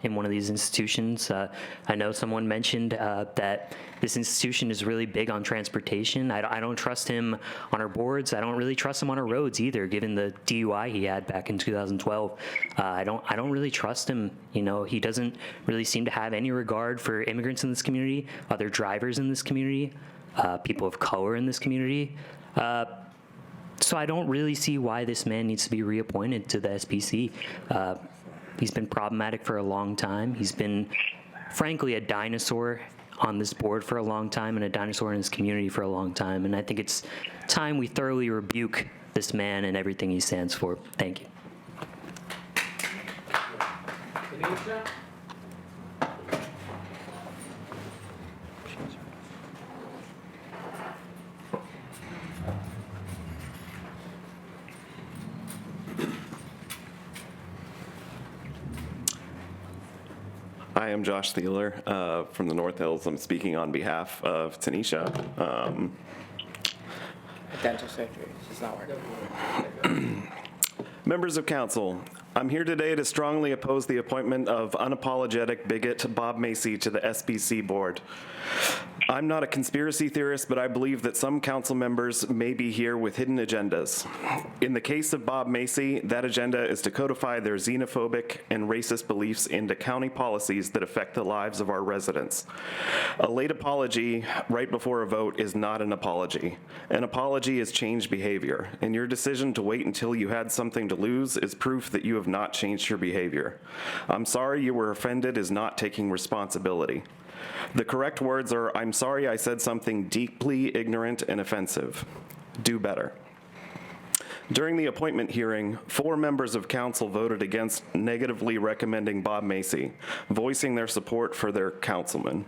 in one of these institutions. I know someone mentioned that this institution is really big on transportation. I don't trust him on our boards. I don't really trust him on our roads either, given the DUI he had back in 2012. I don't really trust him. He doesn't really seem to have any regard for immigrants in this community, other drivers in this community, people of color in this community. So I don't really see why this man needs to be reappointed to the SPC. He's been problematic for a long time. He's been, frankly, a dinosaur on this board for a long time and a dinosaur in his community for a long time. And I think it's time we thoroughly rebuke this man and everything he stands for. Thank you. I am Josh Thieler from the North Hills. I'm speaking on behalf of Tanisha. Dental surgery. She's not working. Members of council, I'm here today to strongly oppose the appointment of unapologetic bigot Bob Macy to the SPC board. I'm not a conspiracy theorist, but I believe that some council members may be here with hidden agendas. In the case of Bob Macy, that agenda is to codify their xenophobic and racist beliefs into county policies that affect the lives of our residents. A late apology right before a vote is not an apology. An apology is changed behavior, and your decision to wait until you had something to lose is proof that you have not changed your behavior. I'm sorry you were offended is not taking responsibility. The correct words are, I'm sorry I said something deeply ignorant and offensive. Do better. During the appointment hearing, 4 members of council voted against negatively recommending Bob Macy, voicing their support for their councilman.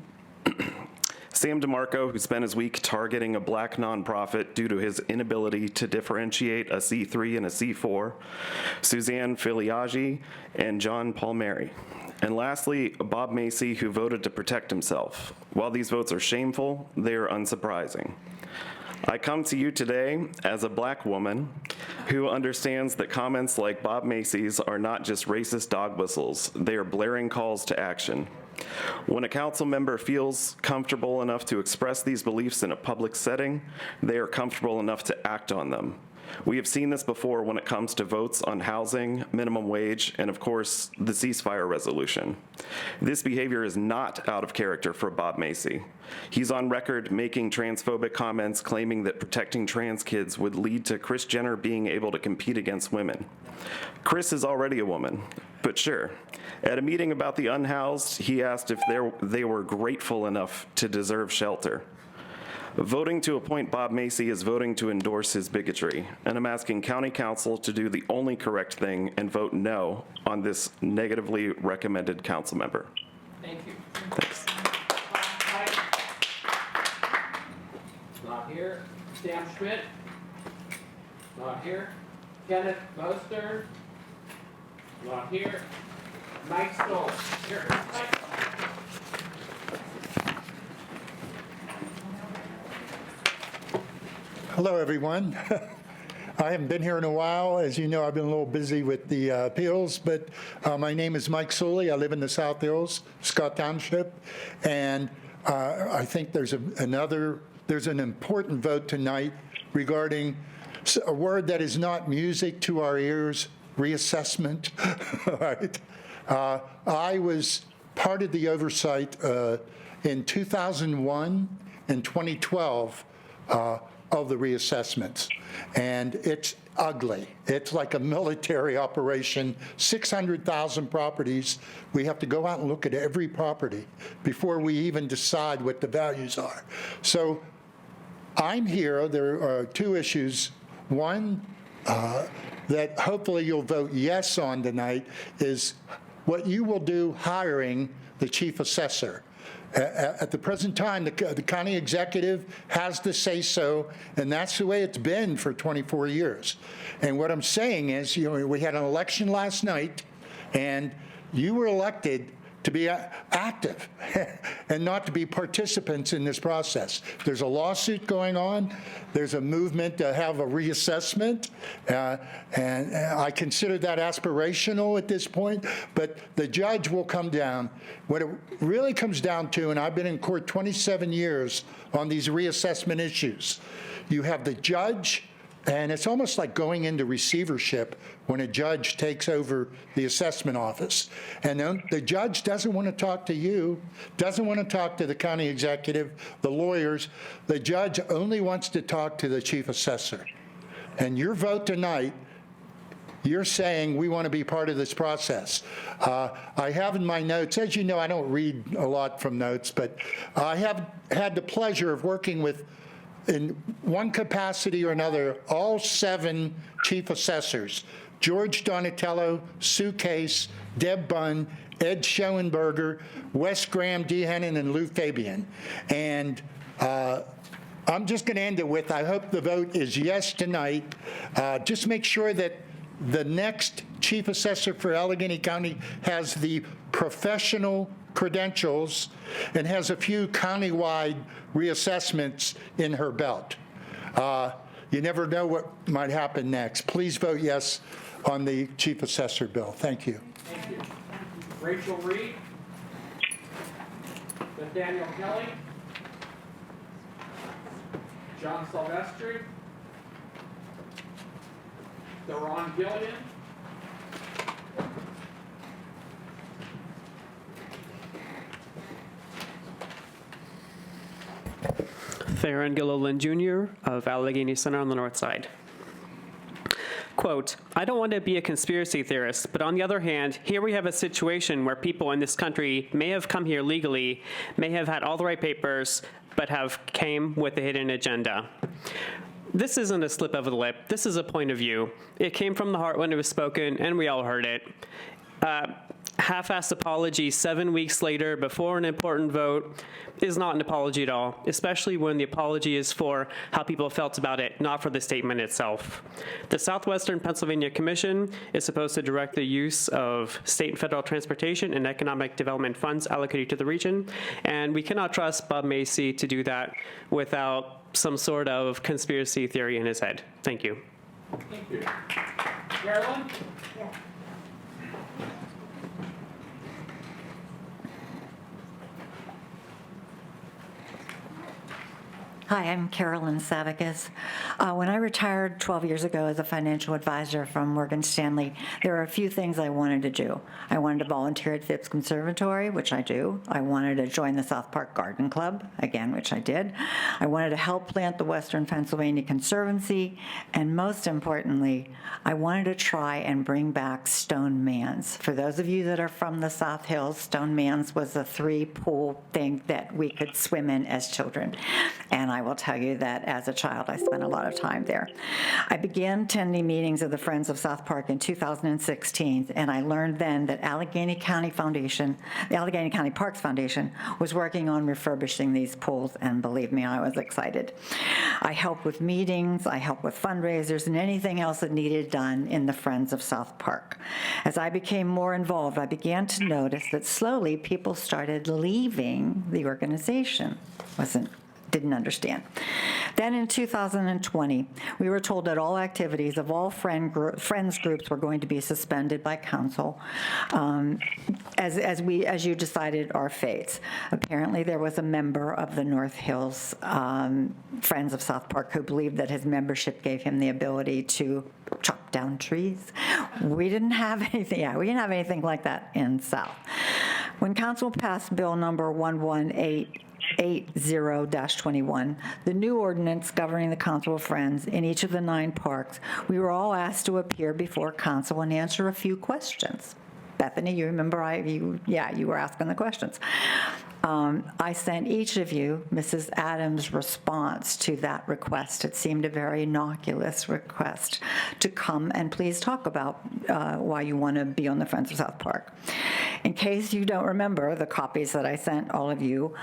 Sam DeMarco, who spent his week targeting a black nonprofit due to his inability to differentiate a C3 and a C4, Suzanne Filiaggi, and John Palmieri. And lastly, Bob Macy, who voted to protect himself. While these votes are shameful, they are unsurprising. I come to you today as a black woman who understands that comments like Bob Macy's are not just racist dog whistles, they are blaring calls to action. When a council member feels comfortable enough to express these beliefs in a public setting, they are comfortable enough to act on them. We have seen this before when it comes to votes on housing, minimum wage, and of course, the ceasefire resolution. This behavior is not out of character for Bob Macy. He's on record making transphobic comments claiming that protecting trans kids would lead to Kris Jenner being able to compete against women. Kris is already a woman, but sure. At a meeting about the unhoused, he asked if they were grateful enough to deserve shelter. Voting to appoint Bob Macy is voting to endorse his bigotry, and I'm asking County Council to do the only correct thing and vote no on this negatively recommended council member. Thank you. Thanks. Not here. Sam Schmidt. Not here. Kenneth Moster. Not here. Mike Stoll. Here. Mike. Hello, everyone. I haven't been here in a while. As you know, I've been a little busy with the appeals, but my name is Mike Sully. I live in the South Hills, Scott Township, and I think there's an important vote tonight regarding a word that is not music to our ears, reassessment. Right? I was part of the oversight in 2001 and 2012 of the reassessments. And it's ugly. It's like a military operation, 600,000 properties. We have to go out and look at every property before we even decide what the values are. So I'm here, there are 2 issues. One, that hopefully you'll vote yes on tonight is what you will do hiring the chief assessor. At the present time, the county executive has the say-so, and that's the way it's been for 24 years. And what I'm saying is, we had an election last night, and you were elected to be active and not to be participants in this process. There's a lawsuit going on. There's a movement to have a reassessment, and I consider that aspirational at this point, but the judge will come down. What it really comes down to, and I've been in court 27 years on these reassessment issues, you have the judge, and it's almost like going into receivership when a judge takes over the assessment office. And then the judge doesn't want to talk to you, doesn't want to talk to the county executive, the lawyers. The judge only wants to talk to the chief assessor. And your vote tonight, you're saying we want to be part of this process. I have in my notes, as you know, I don't read a lot from notes, but I have had the pleasure of working with, in one capacity or another, all 7 chief assessors: George Donatello, Sue Case, Deb Bunn, Ed Schoenberger, Wes Graham Dehannon, and Lou Fabian. And I'm just going to end it with, I hope the vote is yes tonight. Just make sure that the next chief assessor for Allegheny County has the professional credentials and has a few countywide reassessments in her belt. You never know what might happen next. Please vote yes on the chief assessor bill. Thank you. Thank you. Rachel Reed. Nathaniel Kelly. John Silvestri. Deron Gillian. Theron Gilliland Jr. of Allegheny Center on the north side. Quote, I don't want to be a conspiracy theorist, but on the other hand, here we have a situation where people in this country may have come here legally, may have had all the right papers, but have came with a hidden agenda. This isn't a slip of the lip. This is a point of view. It came from the heart when it was spoken, and we all heard it. Half-assed apology 7 weeks later before an important vote is not an apology at all, especially when the apology is for how people felt about it, not for the statement itself. The Southwestern Pennsylvania Commission is supposed to direct the use of state and federal transportation and economic development funds allocated to the region, and we cannot trust Bob Macy to do that without some sort of conspiracy theory in his head. Thank you. Thank you. Carolyn? Hi, I'm Carolyn Savickas. When I retired 12 years ago as a financial advisor from Morgan Stanley, there were a few things I wanted to do. I wanted to volunteer at Phipps Conservatory, which I do. I wanted to join the South Park Garden Club, again, which I did. I wanted to help plant the Western Pennsylvania Conservancy, and most importantly, I wanted to try and bring back Stone Man's. For those of you that are from the South Hills, Stone Man's was a 3-pool thing that we could swim in as children. And I will tell you that as a child, I spent a lot of time there. I began attending meetings of the Friends of South Park in 2016, and I learned then that Allegheny County Foundation, the Allegheny County Parks Foundation, was working on refurbishing these pools, and believe me, I was excited. I helped with meetings, I helped with fundraisers, and anything else that needed done in the Friends of South Park. As I became more involved, I began to notice that slowly people started leaving the organization. Didn't understand. Then in 2020, we were told that all activities of all friends groups were going to be suspended by council as you decided our fates. Apparently, there was a member of the North Hills Friends of South Park who believed that his membership gave him the ability to chop down trees. We didn't have anything. Yeah, we didn't have anything like that in South. When council passed Bill number 11880-21, the new ordinance governing the Council of Friends in each of the 9 parks, we were all asked to appear before council and answer a few questions. Bethany, you remember you were asking the questions. I sent each of you Mrs. Adams' response to that request. It seemed a very innocuous request to come and please talk about why you want to be on the Friends of South Park. In case you don't remember the copies that I sent all of you,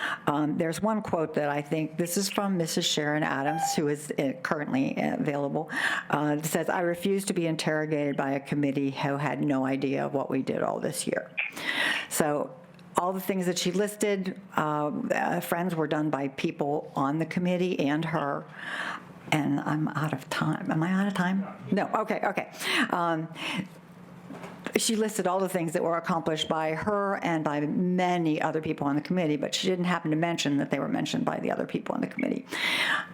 there's one quote that I think, this is from Mrs. Sharon Adams, who is currently available. It says, I refuse to be interrogated by a committee who had no idea of what we did all this year. So all the things that she listed, Friends were done by people on the committee and her. And I'm out of time. Am I out of time? No, okay. She listed all the things that were accomplished by her and by many other people on the committee, but she didn't happen to mention that they were mentioned by the other people on the committee.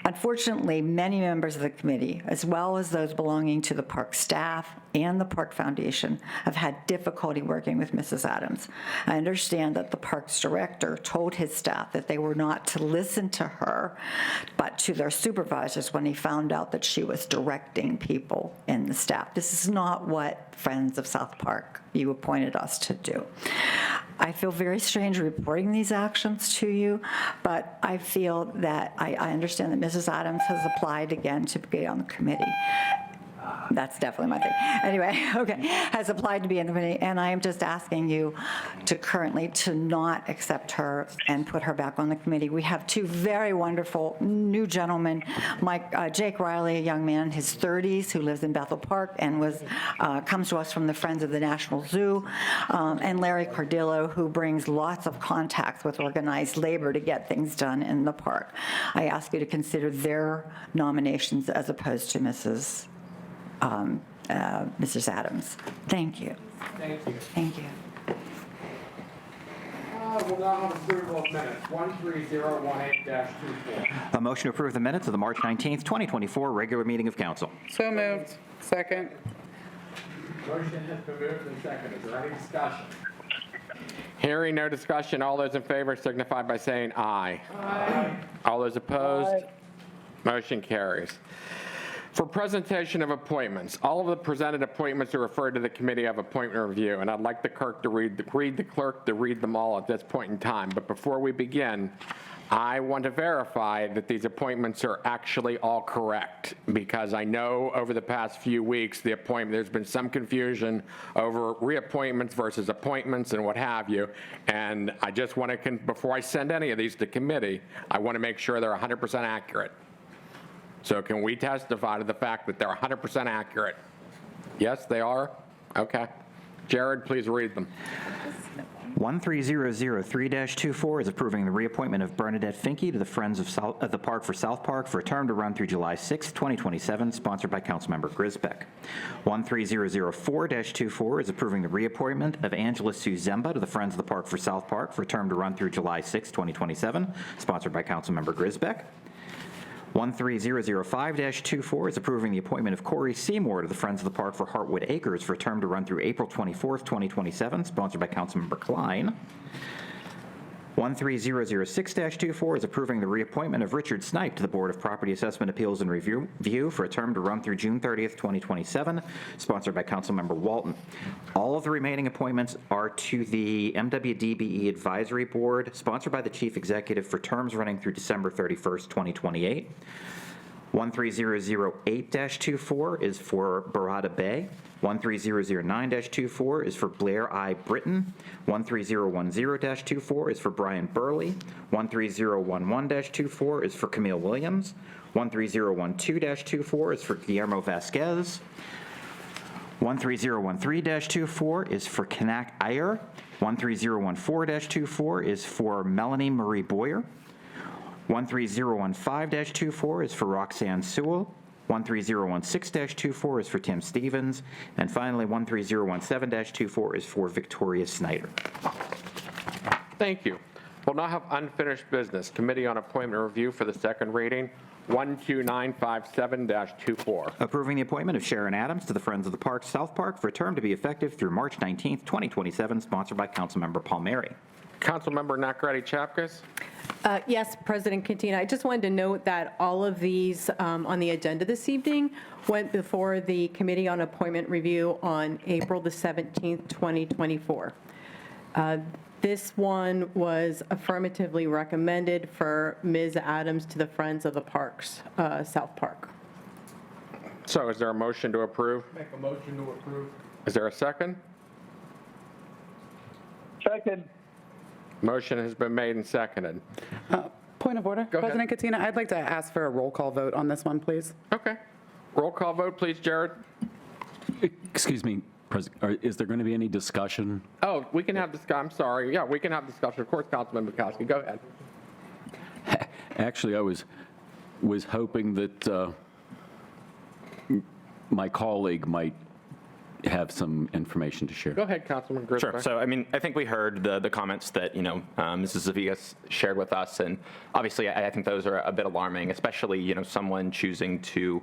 Unfortunately, many members of the committee, as well as those belonging to the park staff and the Park Foundation, have had difficulty working with Mrs. Adams. I understand that the parks director told his staff that they were not to listen to her, but to their supervisors when he found out that she was directing people in the staff. This is not what Friends of South Park you appointed us to do. I feel very strange reporting these actions to you, but I feel that I understand that Mrs. Adams has applied again to be on the committee. That's definitely my thing. Anyway, okay, has applied to be in the committee, and I am just asking you to not accept her and put her back on the committee. We have 2 very wonderful new gentlemen, Jake Riley, a young man in his 30s who lives in Bethel Park and comes to us from the Friends of the National Zoo, and Larry Cardillo, who brings lots of contacts with organized labor to get things done in the park. I ask you to consider their nominations as opposed to Mrs. Adams. Thank you. Thank you. Thank you. We'll now have approval of minutes, 13018-24. A motion to approve the minutes of the March 19th, 2024 regular meeting of council. So moved. Second. Motion has been moved and seconded. Is there any discussion? Hearing no discussion, all those in favor signify by saying aye. Aye. All those opposed? Motion carries. For presentation of appointments, all of the presented appointments are referred to the Committee of Appointment Review, and I'd like the clerk to read them all at this point in time. But before we begin, I want to verify that these appointments are actually all correct, because I know over the past few weeks, there's been some confusion over reappointments versus appointments and what have you. And I just want to, before I send any of these to committee, I want to make sure they're 100% accurate. So can we testify to the fact that they're 100% accurate? Yes, they are? Okay. Jared, please read them. 13003-24 is approving the reappointment of Bernadette Finke to the Friends of the Park for South Park for a term to run through July 6, 2027, sponsored by Councilmember Grisbeck. 13004-24 is approving the reappointment of Angela Sue Zemba to the Friends of the Park for South Park for a term to run through July 6, 2027, sponsored by Councilmember Grisbeck. 13005-24 is approving the appointment of Corey Seymour to the Friends of the Park for Heartwood Acres for a term to run through April 24th, 2027, sponsored by Councilmember Klein. 13006-24 is approving the reappointment of Richard Snipe to the Board of Property Assessment Appeals and Review for a term to run through June 30th, 2027, sponsored by Councilmember Walton. All of the remaining appointments are to the MWDBE Advisory Board, sponsored by the Chief Executive for terms running through December 31st, 2028. 13008-24 is for Barada Bay. 13009-24 is for Blair I. Britton. 13010-24 is for Brian Burley. 13011-24 is for Camille Williams. 13012-24 is for Guillermo Vasquez. 13013-24 is for Kanak Iyer. 13014-24 is for Melanie Marie Boyer. 13015-24 is for Roxanne Sewell. 13016-24 is for Tim Stevens. And finally, 13017-24 is for Victoria Snyder. Thank you. We'll now have unfinished business. Committee on Appointment Review for the second reading, 12957-24. Approving the appointment of Sharon Adams to the Friends of the Park South Park for a term to be effective through March 19th, 2027, sponsored by Councilmember Palmieri. Councilmember Nakaradi Chapkus. Yes, President Katina, I just wanted to note that all of these on the agenda this evening went before the Committee on Appointment Review on April the 17th, 2024. This one was affirmatively recommended for Ms. Adams to the Friends of the Parks, South Park. So is there a motion to approve? Make a motion to approve. Is there a second? Second. Motion has been made and seconded. Point of order, President Katina, I'd like to ask for a roll call vote on this one, please. Okay. Roll call vote, please, Jared. Excuse me, is there going to be any discussion? Oh, we can have discussion. I'm sorry. Yeah, we can have discussion. Of course, Councilman Bukowski. Go ahead. Actually, I was hoping that my colleague might have some information to share. Go ahead, Councilman Grisbeck. Sure. So, I mean, I think we heard the comments that, Mrs. Zavigas shared with us, and obviously I think those are a bit alarming, especially, someone choosing to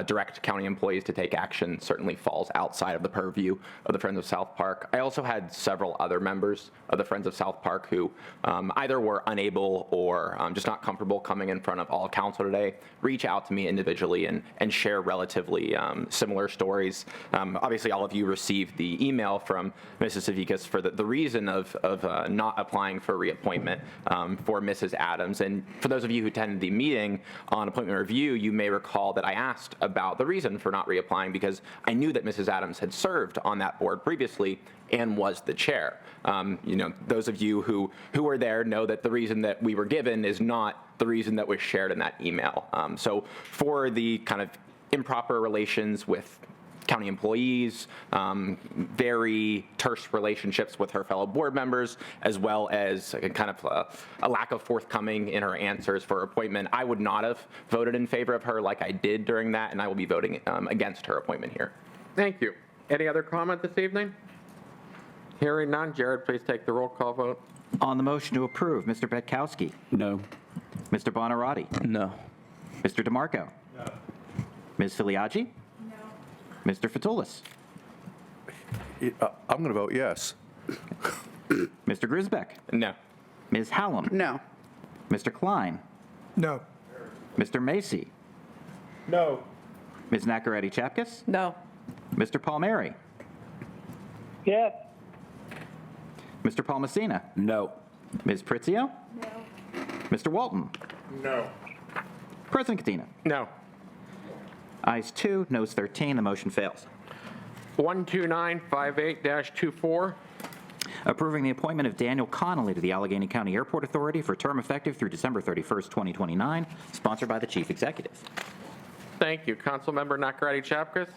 direct county employees to take action certainly falls outside of the purview of the Friends of South Park. I also had several other members of the Friends of South Park who either were unable or just not comfortable coming in front of all council today, reach out to me individually and share relatively similar stories. Obviously, all of you received the email from Mrs. Zavigas for the reason of not applying for reappointment for Mrs. Adams. And for those of you who attended the meeting on appointment review, you may recall that I asked about the reason for not reapplying because I knew that Mrs. Adams had served on that board previously and was the chair. Those of you who were there know that the reason that we were given is not the reason that was shared in that email. So for the kind of improper relations with county employees, very terse relationships with her fellow board members, as well as kind of a lack of forthcoming in her answers for appointment. I would not have voted in favor of her like I did during that, and I will be voting against her appointment here. Thank you. Any other comment this evening? Hearing none, Jared, please take the roll call vote. On the motion to approve, Mr. Betkowski. No. Mr. Bonarati. No. Mr. DeMarco. No. Ms. Filiaggi. Mr. Fatulis. I'm going to vote yes. Mr. Grisbeck. No. Ms. Hallam. No. Mr. Klein. No. Mr. Macy. No. Ms. Nacarati Chapkus? No. Mr. Palmieri? Yes. Mr. Palmasina? No. Ms. Pritzio? No. Mr. Walton? No. President Katina? No. Ayes 2, noes 13, the motion fails. 12958-24. Approving the appointment of Daniel Connolly to the Allegheny County Airport Authority for a term effective through December 31st, 2029, sponsored by the Chief Executive. Thank you. Councilmember Nakaradi Chapkus.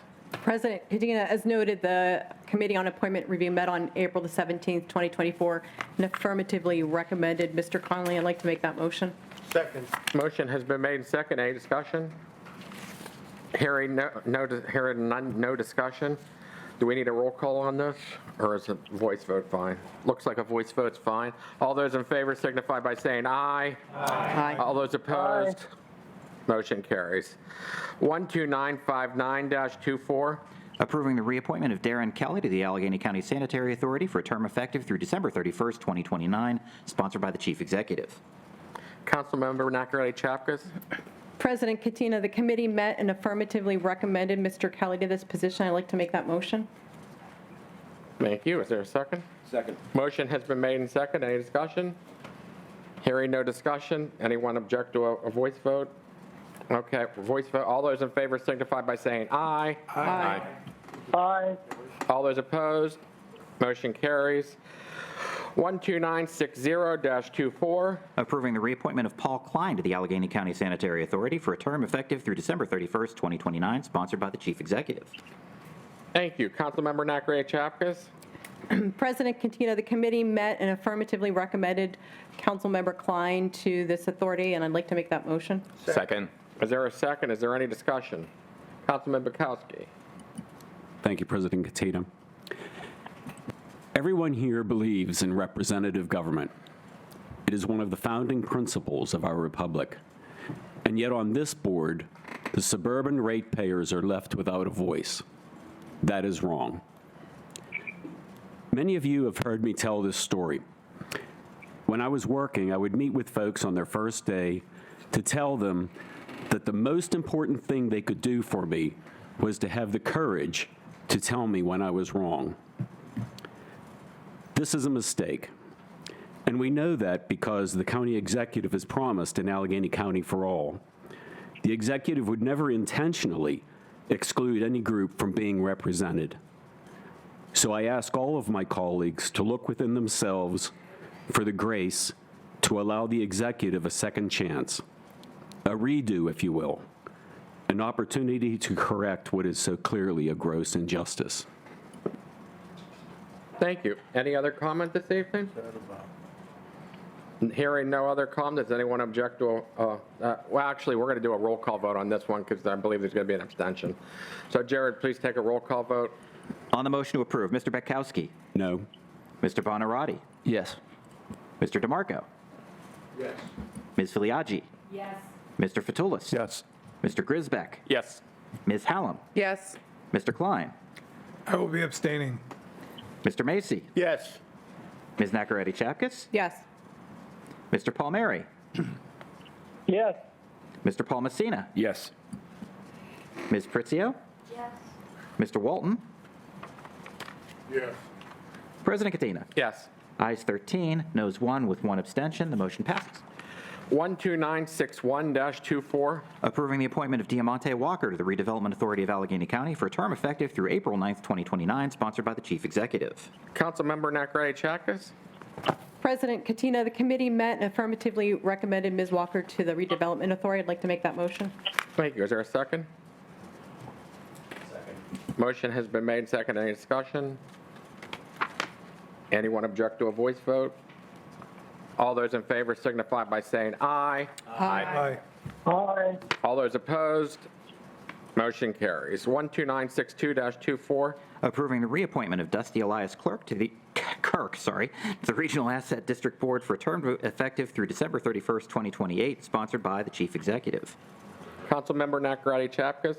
President Katina, as noted, the Committee on Appointment Review met on April the 17th, 2024, and affirmatively recommended Mr. Connolly. I'd like to make that motion. Second. Motion has been made and second. Any discussion? Hearing none, no discussion. Do we need a roll call on this, or is a voice vote fine? Looks like a voice vote's fine. All those in favor signify by saying aye. Aye. All those opposed? Motion carries. 12959-24. Approving the reappointment of Darren Kelly to the Allegheny County Sanitary Authority for a term effective through December 31st, 2029, sponsored by the Chief Executive. Councilmember Nakaradi Chapkus. President Katina, the committee met and affirmatively recommended Mr. Kelly to this position. I'd like to make that motion. Thank you. Is there a second? Second. Motion has been made and second. Any discussion? Hearing no discussion. Anyone object to a voice vote? Okay, voice vote. All those in favor signify by saying aye. Aye. Aye. All those opposed? Motion carries. 12960-24. Approving the reappointment of Paul Klein to the Allegheny County Sanitary Authority for a term effective through December 31st, 2029, sponsored by the Chief Executive. Thank you. Councilmember Nakaradi Chapkus. President Katina, the committee met and affirmatively recommended Councilmember Klein to this authority, and I'd like to make that motion. Second. Is there a second? Is there any discussion? Councilman Bukowski. Thank you, President Katina. Everyone here believes in representative government. It is one of the founding principles of our republic. And yet on this board, the suburban ratepayers are left without a voice. That is wrong. Many of you have heard me tell this story. When I was working, I would meet with folks on their first day to tell them that the most important thing they could do for me was to have the courage to tell me when I was wrong. This is a mistake. And we know that because the county executive has promised an Allegheny County for all. The executive would never intentionally exclude any group from being represented. So I ask all of my colleagues to look within themselves for the grace to allow the executive a second chance, a redo, if you will, an opportunity to correct what is so clearly a gross injustice. Thank you. Any other comment this evening? Hearing no other comment, does anyone object to well, actually, we're going to do a roll call vote on this one because I believe there's going to be an abstention. So, Jared, please take a roll call vote. On the motion to approve, Mr. Betkowski? No. Mr. Bonarotti? Yes. Mr. DeMarco? Yes. Ms. Filiaggi? Yes. Mr. Fatulis? Yes. Mr. Grisbeck? Yes. Ms. Hallam? Yes. Mr. Klein? I will be abstaining. Mr. Macy? Yes. Ms. Nakaradi Chapkus? Yes. Mr. Palmieri? Yes. Mr. Palmasina? Yes. Ms. Pritzio? Yes. Mr. Walton? Yes. President Katina? Yes. Ayes 13, noes 1 with 1 abstention. The motion passes. 12961-24. Approving the appointment of Diamante Walker to the Redevelopment Authority of Allegheny County for a term effective through April 9th, 2029, sponsored by the Chief Executive. Councilmember Nakaradi Chapkus. President Katina, the committee met and affirmatively recommended Ms. Walker to the Redevelopment Authority. I'd like to make that motion. Thank you. Is there a second? Second. Motion has been made. Second. Any discussion? Anyone object to a voice vote? All those in favor signify by saying aye. Aye. Aye. All those opposed? Motion carries. 12962-24. Approving the reappointment of Dusty Elias Kirk to the Regional Asset District Board for a term effective through December 31st, 2028, sponsored by the Chief Executive. Councilmember Nakaradi Chapkus.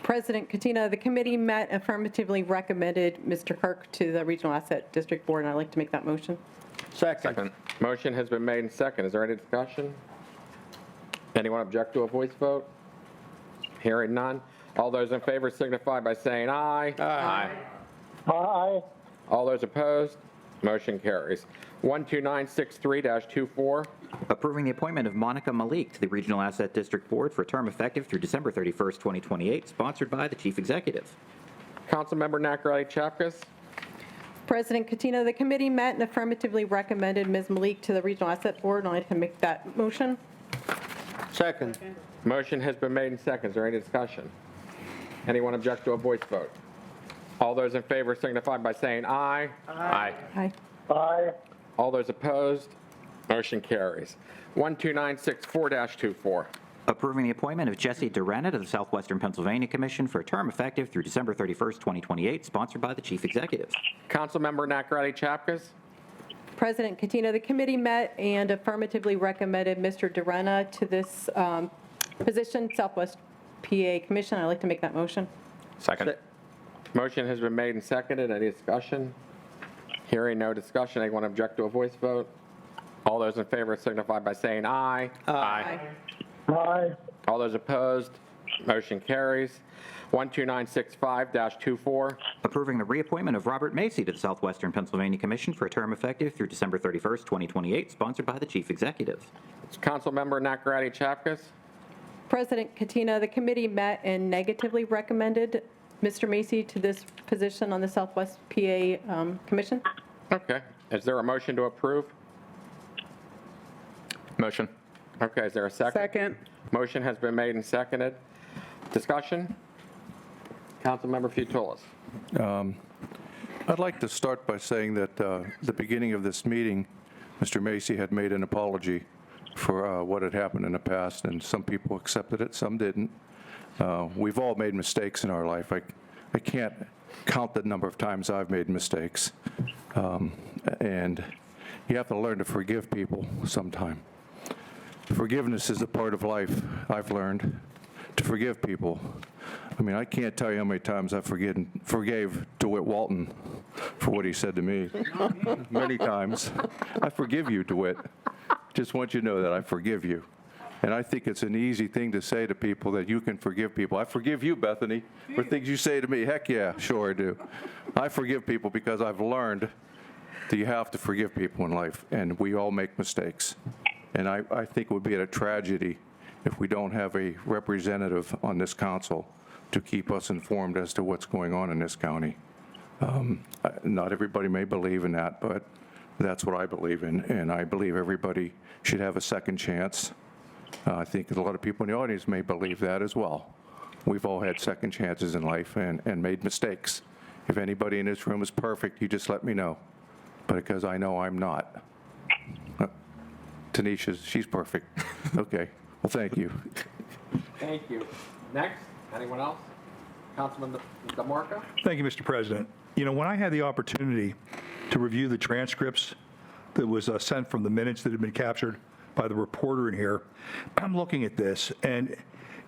President Katina, the committee met and affirmatively recommended Mr. Kirk to the Regional Asset District Board, and I'd like to make that motion. Second. Motion has been made and second. Is there any discussion? Anyone object to a voice vote? Hearing none. All those in favor signify by saying aye. Aye. Aye. All those opposed? Motion carries. 12963-24. Approving the appointment of Monica Malik to the Regional Asset District Board for a term effective through December 31st, 2028, sponsored by the Chief Executive. Councilmember Nakaradi Chapkus. President Katina, the committee met and affirmatively recommended Ms. Malik to the Regional Asset Board. I'd like to make that motion. Second. Motion has been made and seconded. Is there any discussion? Anyone object to a voice vote? All those in favor signify by saying aye. Aye. Aye. Aye. All those opposed? Motion carries. 12964-24. Approving the appointment of Jesse Durena to the Southwestern Pennsylvania Commission for a term effective through December 31st, 2028, sponsored by the Chief Executive. Councilmember Nakaradi Chapkus. President Katina, the committee met and affirmatively recommended Mr. Durena to this position, Southwest PA Commission. I'd like to make that motion. Second. Motion has been made and seconded. Any discussion? Hearing no discussion. Anyone object to a voice vote? All those in favor signify by saying aye. Aye. Aye. All those opposed? Motion carries. 12965-24. Approving the reappointment of Robert Macy to the Southwestern Pennsylvania Commission for a term effective through December 31st, 2028, sponsored by the Chief Executive. Councilmember Nakaradi Chapkus. President Katina, the committee met and negatively recommended Mr. Macy to this position on the Southwest PA Commission. Okay. Is there a motion to approve? Motion. Okay. Is there a second? Second. Motion has been made and seconded. Discussion? Councilmember Futulis. I'd like to start by saying that the beginning of this meeting, Mr. Macy had made an apology for what had happened in the past, and some people accepted it, some didn't. We've all made mistakes in our life. I can't count the number of times I've made mistakes. And you have to learn to forgive people sometime. Forgiveness is a part of life, I've learned, to forgive people. I mean, I can't tell you how many times I forgave DeWitt Walton for what he said to me. Many times. I forgive you, DeWitt. Just want you to know that I forgive you. And I think it's an easy thing to say to people, that you can forgive people. I forgive you, Bethany, for things you say to me. Heck yeah, sure I do. I forgive people because I've learned that you have to forgive people in life, and we all make mistakes. And I think it would be a tragedy if we don't have a representative on this council to keep us informed as to what's going on in this county. Not everybody may believe in that, but that's what I believe in, and I believe everybody should have a second chance. I think a lot of people in the audience may believe that as well. We've all had second chances in life and made mistakes. If anybody in this room is perfect, you just let me know, but because I know I'm not. Tanisha, she's perfect. Okay, well, thank you. Thank you. Next, anyone else? Councilman DeMarco? Thank you, Mr. President. You know, when I had the opportunity to review the transcripts that was sent from the minutes that had been captured by the reporter in here, I'm looking at this, and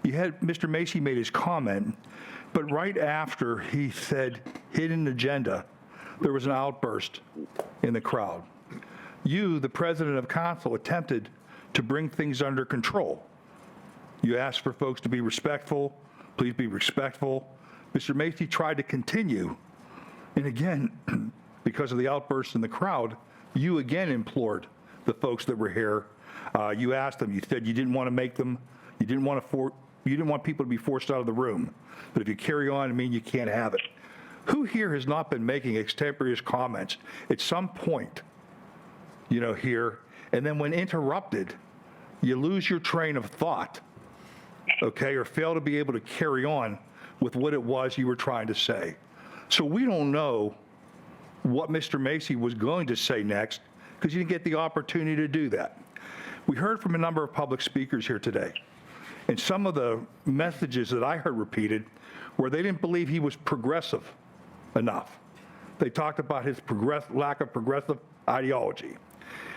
you had Mr. Macy made his comment, but right after he said hidden agenda, there was an outburst in the crowd. You, the president of council, attempted to bring things under control. You asked for folks to be respectful. Please be respectful. Mr. Macy tried to continue. And again, because of the outburst in the crowd, you again implored the folks that were here. You asked them, you said you didn't want to make them, you didn't want people to be forced out of the room. But if you carry on, I mean, you can't have it. Who here has not been making extemporaneous comments at some point, you know, here, and then when interrupted, you lose your train of thought, okay, or fail to be able to carry on with what it was you were trying to say. So we don't know what Mr. Macy was going to say next, because you didn't get the opportunity to do that. We heard from a number of public speakers here today, and some of the messages that I heard repeated were they didn't believe he was progressive enough. They talked about his lack of progressive ideology.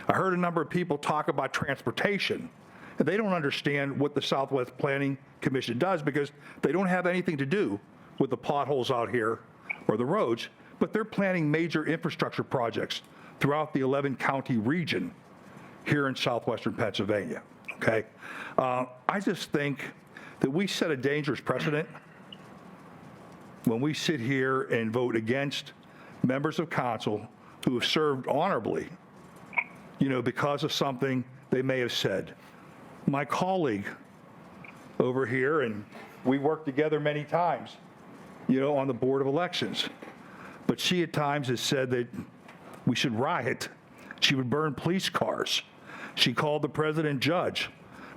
I heard a number of people talk about transportation, and they don't understand what the Southwest Planning Commission does, because they don't have anything to do with the potholes out here or the roads, but they're planning major infrastructure projects throughout the 11-county region here in southwestern Pennsylvania, okay? I just think that we set a dangerous precedent when we sit here and vote against members of council who have served honorably, because of something they may have said. My colleague over here, and we worked together many times, on the Board of Elections, but she at times has said that we should riot. She would burn police cars. She called the president judge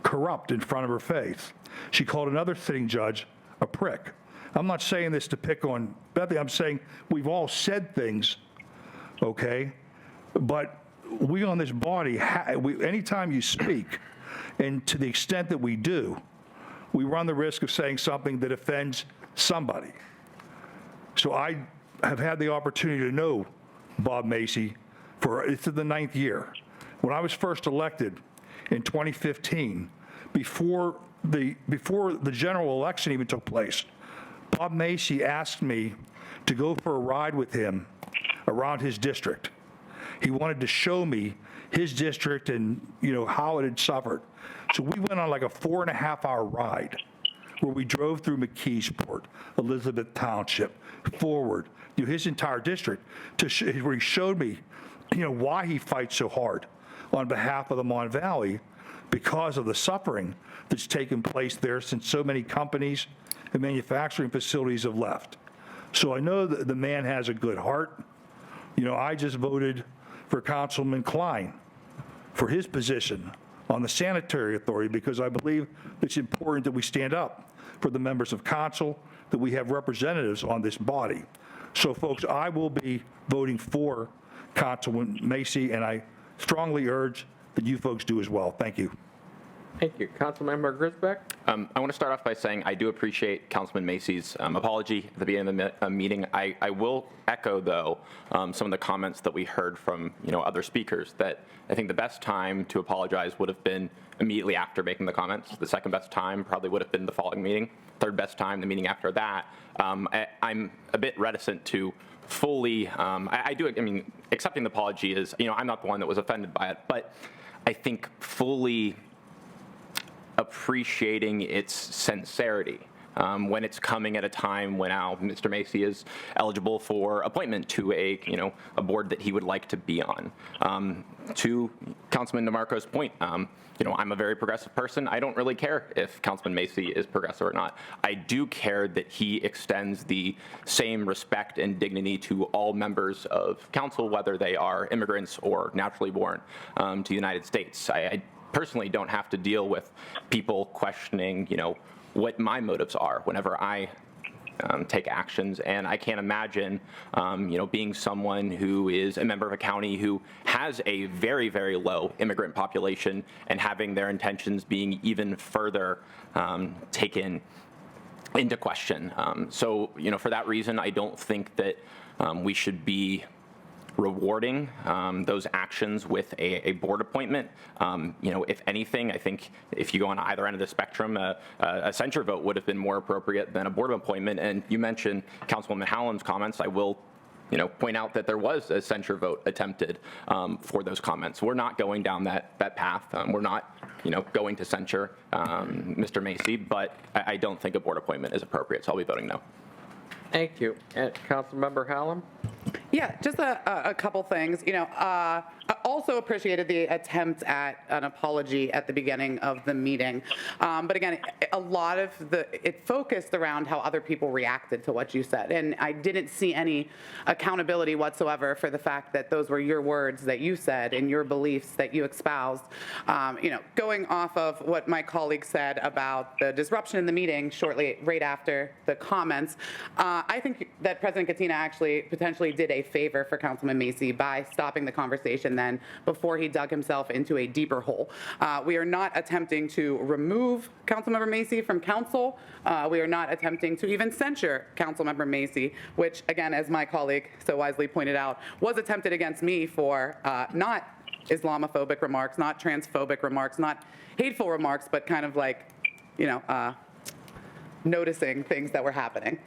corrupt in front of her face. She called another sitting judge a prick. I'm not saying this to pick on Bethany. I'm saying we've all said things, okay? But we on this body, anytime you speak, and to the extent that we do, we run the risk of saying something that offends somebody. So I have had the opportunity to know Bob Macy it's the 9th year. When I was first elected in 2015, before the general election even took place, Bob Macy asked me to go for a ride with him around his district. He wanted to show me his district and, how it had suffered. So we went on like a 4.5-hour ride where we drove through McKeesport, Elizabeth Township, Forward, his entire district, where he showed me, why he fights so hard on behalf of the Mon Valley because of the suffering that's taken place there since so many companies and manufacturing facilities have left. So I know that the man has a good heart. I just voted for Councilman Klein for his position on the sanitary authority because I believe it's important that we stand up for the members of council, that we have representatives on this body. So folks, I will be voting for Councilman Macy, and I strongly urge that you folks do as well. Thank you. Thank you. Councilmember Grisbeck? I want to start off by saying I do appreciate Councilman Macy's apology at the beginning of the meeting. I will echo, though, some of the comments that we heard from other speakers, that I think the best time to apologize would have been immediately after making the comments. The second best time probably would have been the following meeting. Third best time, the meeting after that. I'm a bit reticent to fully, accepting the apology is, I'm not the one that was offended by it, but I think fully appreciating its sincerity when it's coming at a time when now Mr. Macy is eligible for appointment to a board that he would like to be on. To Councilman DeMarco's point, I'm a very progressive person. I don't really care if Councilman Macy is progressive or not. I do care that he extends the same respect and dignity to all members of council, whether they are immigrants or naturally born to the United States. I personally don't have to deal with people questioning, what my motives are whenever I take actions. And I can't imagine, being someone who is a member of a county who has a very, very low immigrant population and having their intentions being even further taken into question. So, for that reason, I don't think that we should be rewarding those actions with a board appointment. If anything, I think if you go on either end of the spectrum, a censure vote would have been more appropriate than a board appointment. And you mentioned Councilwoman Hallam's comments. I will point out that there was a censure vote attempted for those comments. We're not going down that path. We're not going to censure Mr. Macy, but I don't think a board appointment is appropriate, so I'll be voting no. Thank you. And Councilmember Hallam? Yeah, just a couple things. I also appreciated the attempt at an apology at the beginning of the meeting. But again, a lot of it focused around how other people reacted to what you said. And I didn't see any accountability whatsoever for the fact that those were your words that you said and your beliefs that you espoused. Going off of what my colleague said about the disruption in the meeting right after the comments, I think that President Katina actually potentially did a favor for Councilman Macy by stopping the conversation then before he dug himself into a deeper hole. We are not attempting to remove Councilmember Macy from council. We are not attempting to even censure Councilmember Macy, which, again, as my colleague so wisely pointed out, was attempted against me for not Islamophobic remarks, not transphobic remarks, not hateful remarks, but kind of like, noticing things that were happening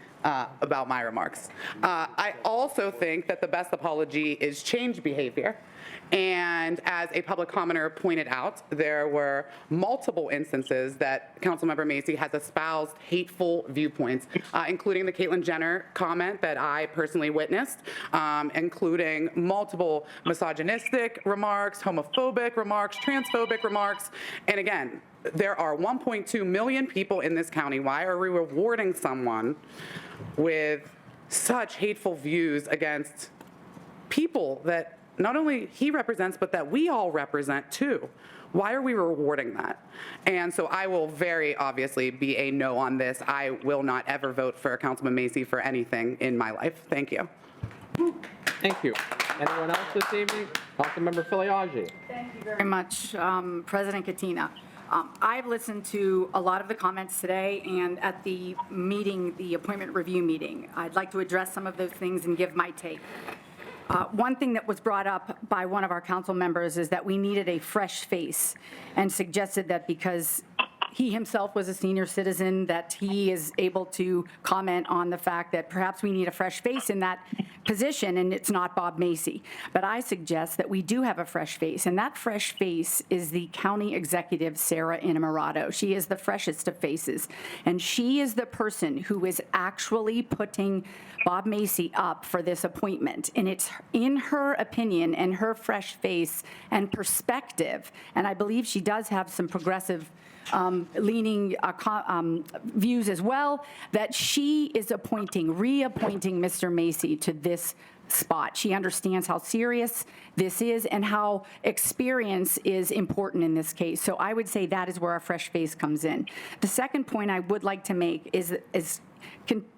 about my remarks. I also think that the best apology is change behavior. And as a public commenter pointed out, there were multiple instances that Councilmember Macy has espoused hateful viewpoints, including the Caitlyn Jenner comment that I personally witnessed, including multiple misogynistic remarks, homophobic remarks, transphobic remarks. And again, there are 1.2 million people in this county. Why are we rewarding someone with such hateful views against people that not only he represents, but that we all represent too? Why are we rewarding that? And so I will very obviously be a no on this. I will not ever vote for Councilman Macy for anything in my life. Thank you. Thank you. Anyone else this evening? Councilmember Filiaggi. Thank you very much, President Katina. I've listened to a lot of the comments today, and at the meeting, the appointment review meeting, I'd like to address some of those things and give my take. One thing that was brought up by one of our council members is that we needed a fresh face, and suggested that because he himself was a senior citizen, that he is able to comment on the fact that perhaps we need a fresh face in that position, and it's not Bob Macy. But I suggest that we do have a fresh face, and that fresh face is the county executive, Sarah Innamorato. She is the freshest of faces, and she is the person who is actually putting Bob Macy up for this appointment. And it's in her opinion and her fresh face and perspective, and I believe she does have some progressive leaning views as well, that she is reappointing Mr. Macy to this spot. She understands how serious this is and how experience is important in this case. So I would say that is where our fresh face comes in. The second point I would like to make is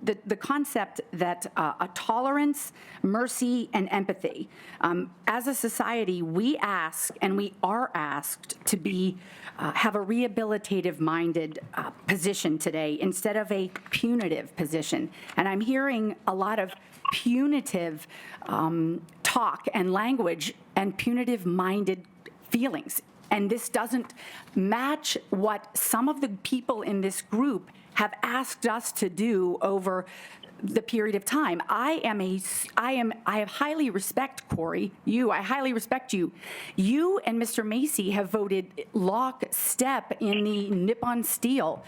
the concept that a tolerance, mercy, and empathy. As a society, we ask and we are asked to be have a rehabilitative-minded position today instead of a punitive position. And I'm hearing a lot of punitive talk and language and punitive-minded feelings. And this doesn't match what some of the people in this group have asked us to do over the period of time. I have highly respect, Corey, I highly respect you. You and Mr. Macy have voted lockstep in the Nippon Steel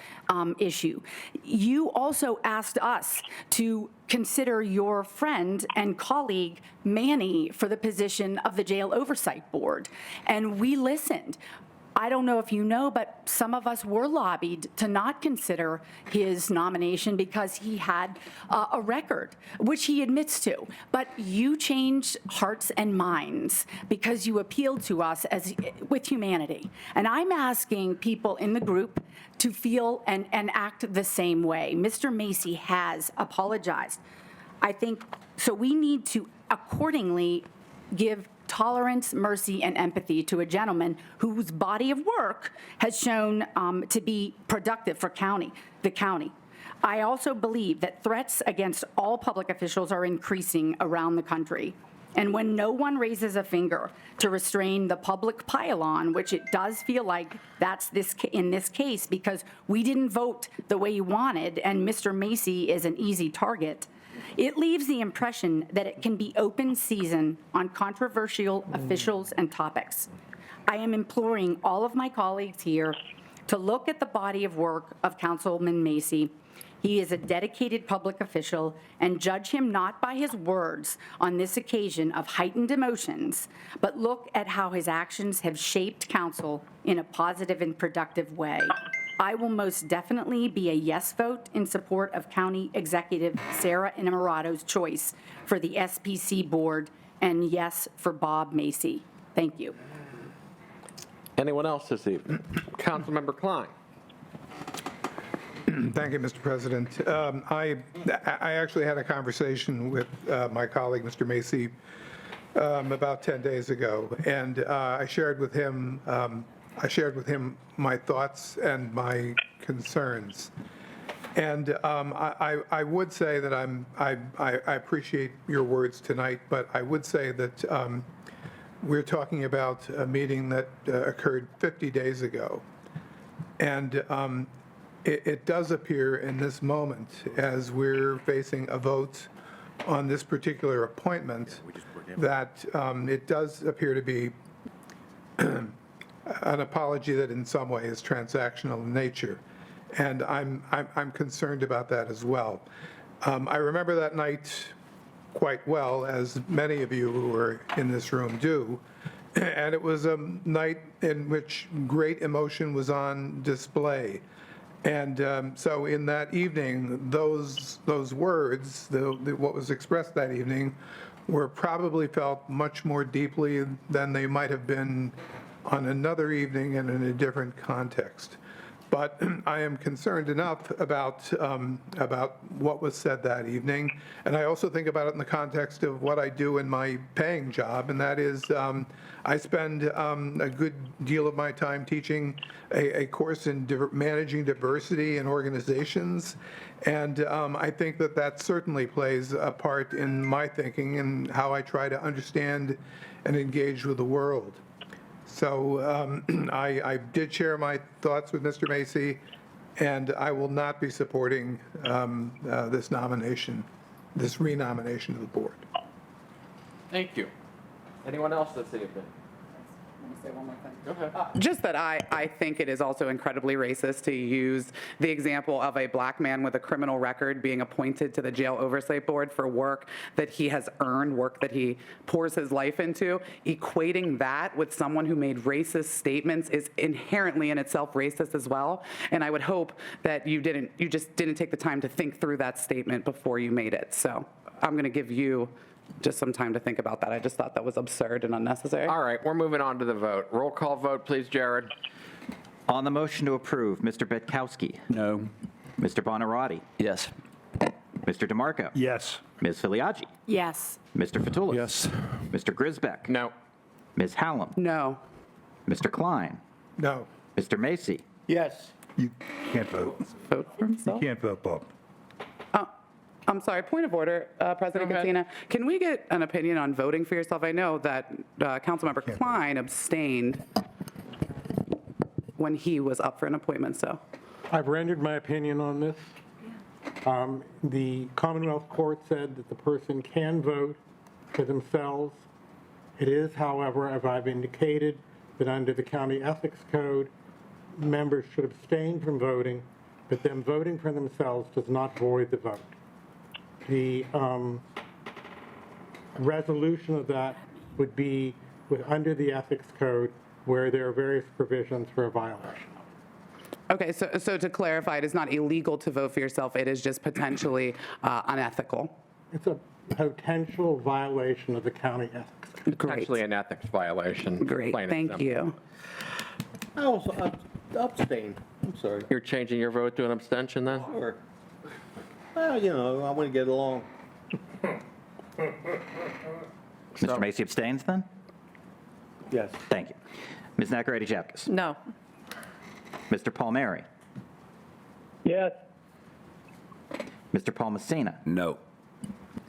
issue. You also asked us to consider your friend and colleague, Manny, for the position of the Jail Oversight Board, and we listened. I don't know if you know, but some of us were lobbied to not consider his nomination because he had a record, which he admits to. But you changed hearts and minds because you appealed to us with humanity. And I'm asking people in the group to feel and act the same way. Mr. Macy has apologized. I think, so we need to accordingly give tolerance, mercy, and empathy to a gentleman whose body of work has shown to be productive for the county. I also believe that threats against all public officials are increasing around the country. And when no one raises a finger to restrain the public pile-on, which it does feel like that's in this case because we didn't vote the way you wanted and Mr. Macy is an easy target, it leaves the impression that it can be open season on controversial officials and topics. I am imploring all of my colleagues here to look at the body of work of Councilman Macy. He is a dedicated public official, and judge him not by his words on this occasion of heightened emotions, but look at how his actions have shaped council in a positive and productive way. I will most definitely be a yes vote in support of County Executive Sarah Innamorato's choice for the SPC board, and yes for Bob Macy. Thank you. Anyone else this evening? Councilmember Klein. Thank you, Mr. President. I actually had a conversation with my colleague, Mr. Macy, about 10 days ago, and I shared with him my thoughts and my concerns. And I would say that I appreciate your words tonight, but I would say that we're talking about a meeting that occurred 50 days ago. And it does appear in this moment, as we're facing a vote on this particular appointment, that it does appear to be an apology that in some way is transactional in nature. And I'm concerned about that as well. I remember that night quite well, as many of you who are in this room do. And it was a night in which great emotion was on display. And so in that evening, those words, what was expressed that evening, were probably felt much more deeply than they might have been on another evening and in a different context. But I am concerned enough about what was said that evening, and I also think about it in the context of what I do in my paying job, and that is I spend a good deal of my time teaching a course in managing diversity in organizations, and I think that certainly plays a part in my thinking and how I try to understand and engage with the world. So I did share my thoughts with Mr. Macy, and I will not be supporting this nomination, this renomination of the board. Thank you. Anyone else this evening? Let me say one more thing. Go ahead. Just that I think it is also incredibly racist to use the example of a black man with a criminal record being appointed to the Jail Oversight Board for work that he has earned, work that he pours his life into. Equating that with someone who made racist statements is inherently in itself racist as well. And I would hope that you just didn't take the time to think through that statement before you made it. So I'm going to give you just some time to think about that. I just thought that was absurd and unnecessary. All right, we're moving on to the vote. Roll call vote, please, Jared. On the motion to approve, Mr. Betkowski. No. Mr. Bonarotti. Yes. Mr. DeMarco. Yes. Ms. Filiaggi. Yes. Mr. Fatulis. Yes. Mr. Grisbeck. No. Ms. Hallam. No. Mr. Klein. No. Mr. Macy. Yes. You can't vote. Vote for himself? You can't vote, Bob. I'm sorry, point of order, President Go ahead. Katina. Can we get an opinion on voting for yourself? I know that Councilmember Klein abstained when he was up for an appointment, so. I've rendered my opinion on this. The Commonwealth Court said that the person can vote for themselves. It is, however, as I've indicated, that under the County Ethics Code, members should abstain from voting, but them voting for themselves does not void the vote. The resolution of that would be under the Ethics Code, where there are various provisions for a violation. Okay, so to clarify, it is not illegal to vote for yourself, it is just potentially unethical. It's a potential violation of the county ethics code. Potentially an ethics violation. Great, plain and thank simple. you. I was abstained. I'm sorry. You're changing your vote to an abstention then? Sure. Well, you know, I want to get along. Mr. Macy abstains then? Yes. Thank you. Ms. Nacarati Chapkus. No. Mr. Palmieri. Yes. Mr. Palmacina. No.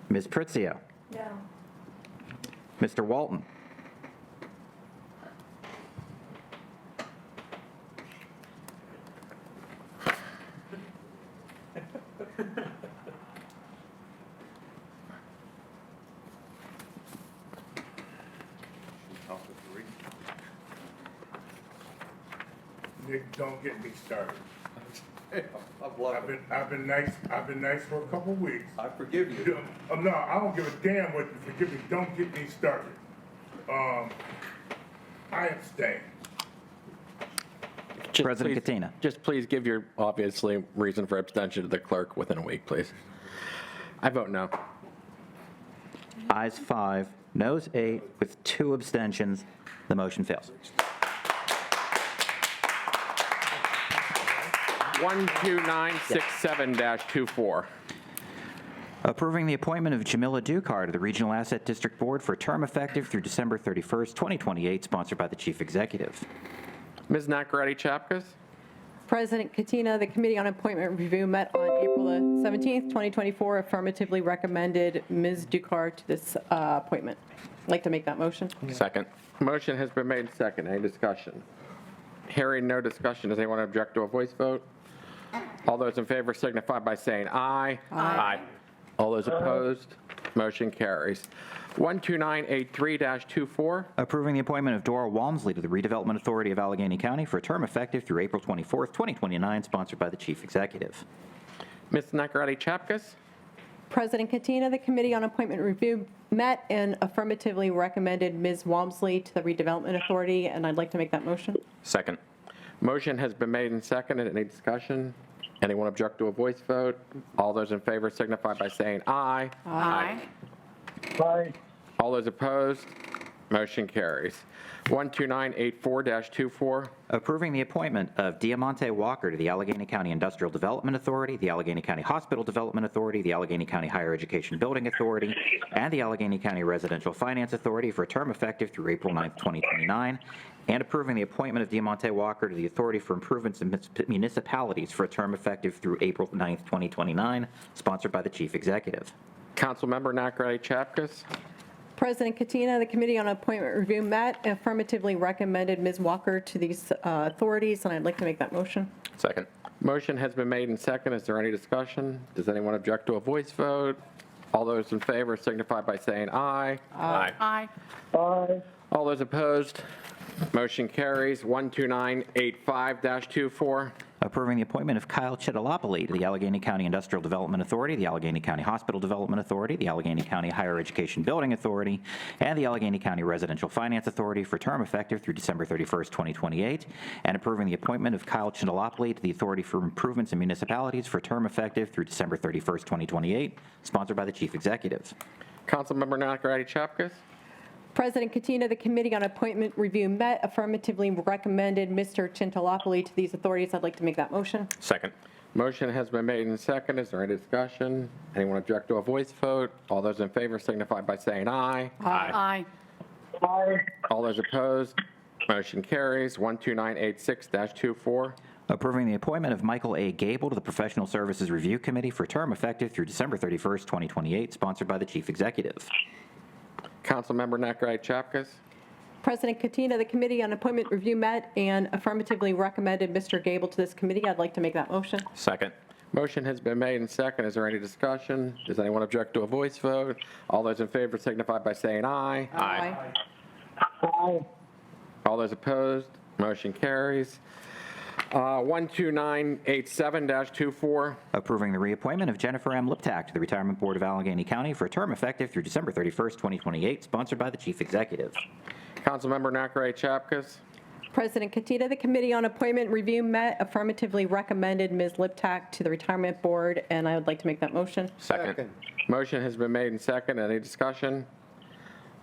Ms. Pritzio. No. Mr. Walton. Nick, don't get me started. I've been nice for a couple weeks. I forgive you. No, I don't give a damn what you forgive me. Don't get me started. I abstain. President Katina. Just please give your, obviously, reason for abstention to the clerk within a week, please. I vote no. Ayes 5, noes 8, with 2 abstentions. The motion fails. 12967-24. Approving the appointment of Jamila Dukar to the Regional Asset District Board for a term effective through December 31st, 2028, sponsored by the Chief Executive. Ms. Nacarati Chapkus? President Katina, the Committee on Appointment Review met on April the 17th, 2024, affirmatively recommended Ms. Dukar to this appointment. I'd like to make that motion. Second. Motion has been made second. Any discussion? Hearing no discussion, does anyone object to a voice vote? All those in favor signify by saying aye. Aye. All those opposed, motion carries. 12983-24, Approving the appointment of Dora Walmsley to the Redevelopment Authority of Allegheny County for a term effective through April 24th, 2029, sponsored by the Chief Executive. Ms. Nakaradi Chapkus. President Katina, the Committee on Appointment Review met and affirmatively recommended Ms. Walmsley to the Redevelopment Authority, and I'd like to make that motion. Second. Motion has been made and seconded. Any discussion? Anyone object to a voice vote? All those in favor signify by saying aye. Aye. Aye. All those opposed, motion carries. 12984-24, Approving the appointment of Diamante Walker to the Allegheny County Industrial Development Authority, the Allegheny County Hospital Development Authority, the Allegheny County Higher Education Building Authority, and the Allegheny County Residential Finance Authority for a term effective through April 9th, 2029, and approving the appointment of Diamante Walker to the Authority for Improvements in Municipalities for a term effective through April 9th, 2029, sponsored by the Chief Executive. Councilmember Nakaradi Chapkus. President Katina, the Committee on Appointment Review met and affirmatively recommended Ms. Walker to these authorities, and I'd like to make that motion. Second. Motion has been made and seconded. Is there any discussion? Does anyone object to a voice vote? All those in favor signify by saying aye. Aye. Aye. Aye. All those opposed, motion carries. 12985-24, Approving the appointment of Kyle Chittilopoli to the Allegheny County Industrial Development Authority, the Allegheny County Hospital Development Authority, the Allegheny County Higher Education Building Authority, and the Allegheny County Residential Finance Authority for term effective through December 31st, 2028, and approving the appointment of Kyle Chittilopoli to the Authority for Improvements in Municipalities for term effective through December 31st, 2028, sponsored by the Chief Executive. Councilmember Nakaradi Chapkus. President Katina, the Committee on Appointment Review met, affirmatively recommended Mr. Chittilopoli to these authorities. I'd like to make that motion. Second. Motion has been made and seconded. Is there any discussion? Anyone object to a voice vote? All those in favor signify by saying aye. Aye. Aye. All those opposed, motion carries. 12986-24, Approving the appointment of Michael A. Gable to the Professional Services Review Committee for term effective through December 31st, 2028, sponsored by the Chief Executive. Councilmember Nakaradi Chapkus. President Katina, the Committee on Appointment Review met and affirmatively recommended Mr. Gable to this committee. I'd like to make that motion. Second. Motion has been made and seconded. Is there any discussion? Does anyone object to a voice vote? All those in favor signify by saying aye. Aye. Aye. All those opposed, motion carries. 12987-24, Approving the reappointment of Jennifer M. Liptak to the Retirement Board of Allegheny County for a term effective through December 31st, 2028, sponsored by the Chief Executive. Councilmember Nakaradi Chapkus. President Katina, the Committee on Appointment Review met, affirmatively recommended Ms. Liptak to the Retirement Board, and I would like to make that motion. Second. Motion has been made and seconded. Any discussion?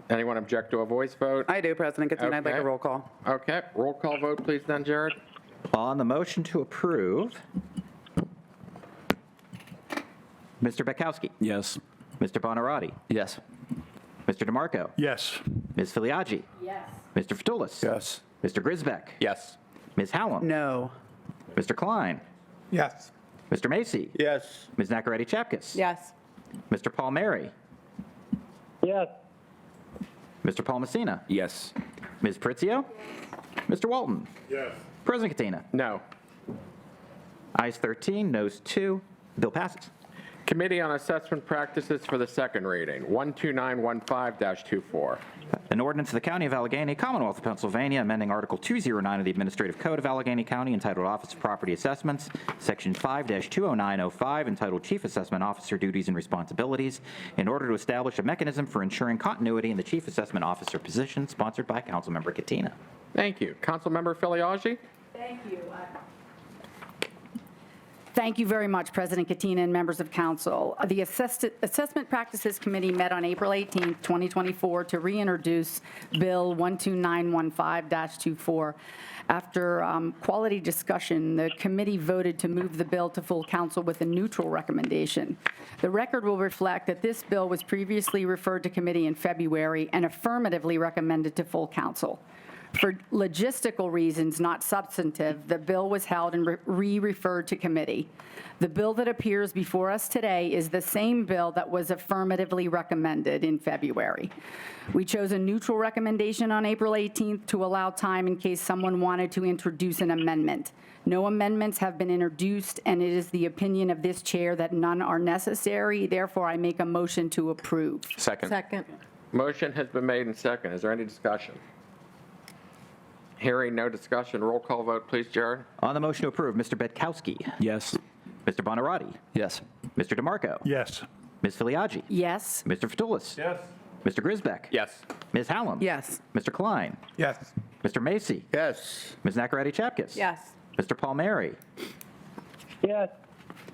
Anyone object to a voice vote? I do, President Katina. I'd like a Okay. roll call. Okay, roll call vote, please, then, Jared. On the motion to approve, Mr. Bekowski. Yes. Mr. Bonarotti. Yes. Mr. DeMarco. Yes. Ms. Filiaggi. Yes. Mr. Fatulis. Yes. Mr. Grisbeck. Yes. Ms. Hallam. No. Mr. Klein. Yes. Mr. Macy. Yes. Ms. Nakaradi Chapkus. Yes. Mr. Palmieri. Yes. Mr. Palmasina. Yes. Ms. Pritzio. Mr. Walton. Yes. President Katina. No. Ayes 13, noes 2. Bill passes. Committee on Assessment Practices for the second reading, 12915-24. An ordinance of the County of Allegheny, Commonwealth of Pennsylvania, amending Article 209 of the Administrative Code of Allegheny County entitled Office of Property Assessments, Section 5-20905, entitled Chief Assessment Officer Duties and Responsibilities, in order to establish a mechanism for ensuring continuity in the Chief Assessment Officer position, sponsored by Councilmember Katina. Thank you. Councilmember Filiaggi. Thank you. Thank you very much, President Katina and members of council. The Assessment Practices Committee met on April 18, 2024, to reintroduce Bill 12915-24. After quality discussion, the committee voted to move the bill to full council with a neutral recommendation. The record will reflect that this bill was previously referred to committee in February and affirmatively recommended to full council. For logistical reasons, not substantive, the bill was held and re-referred to committee. The bill that appears before us today is the same bill that was affirmatively recommended in February. We chose a neutral recommendation on April 18th to allow time in case someone wanted to introduce an amendment. No amendments have been introduced, and it is the opinion of this chair that none are necessary. Therefore, I make a motion to approve. Second. Second. Motion has been made and second. Is there any discussion? Hearing no discussion, roll call vote, please, Jared. On the motion to approve, Mr. Betkowski. Yes. Mr. Bonarotti. Yes. Mr. DeMarco. Yes. Ms. Filiaggi. Yes. Mr. Fatulis. Yes. Mr. Grisbeck. Yes. Ms. Hallam. Yes. Mr. Klein. Yes. Mr. Macy. Yes. Ms. Nacarati Chapkus. Yes. Mr. Palmieri. Yes.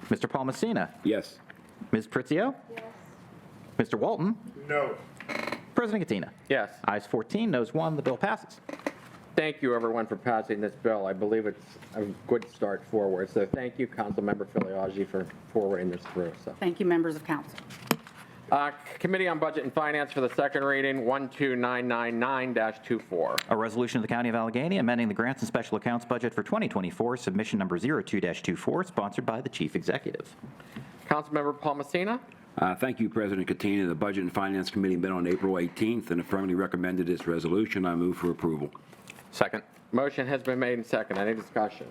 Mr. Palmasina. Yes. Ms. Pritzio. Yes. Mr. Walton. No. President Katina. Yes. Ayes 14, noes 1, the bill passes. Thank you, everyone, for passing this bill. I believe it's a good start forward. So thank you, Councilmember Filiaggi, for forwarding this through. So, Thank you, members of council. Committee on Budget and Finance for the second reading, 12999-24. A resolution of the County of Allegheny amending the grants and special accounts budget for 2024, submission number 02-24, sponsored by the Chief Executive. Councilmember Palmasina? Thank you, President Katina. The Budget and Finance Committee met on April 18th and affirmatively recommended this resolution. I move for approval. Second. Motion has been made and second. Any discussion?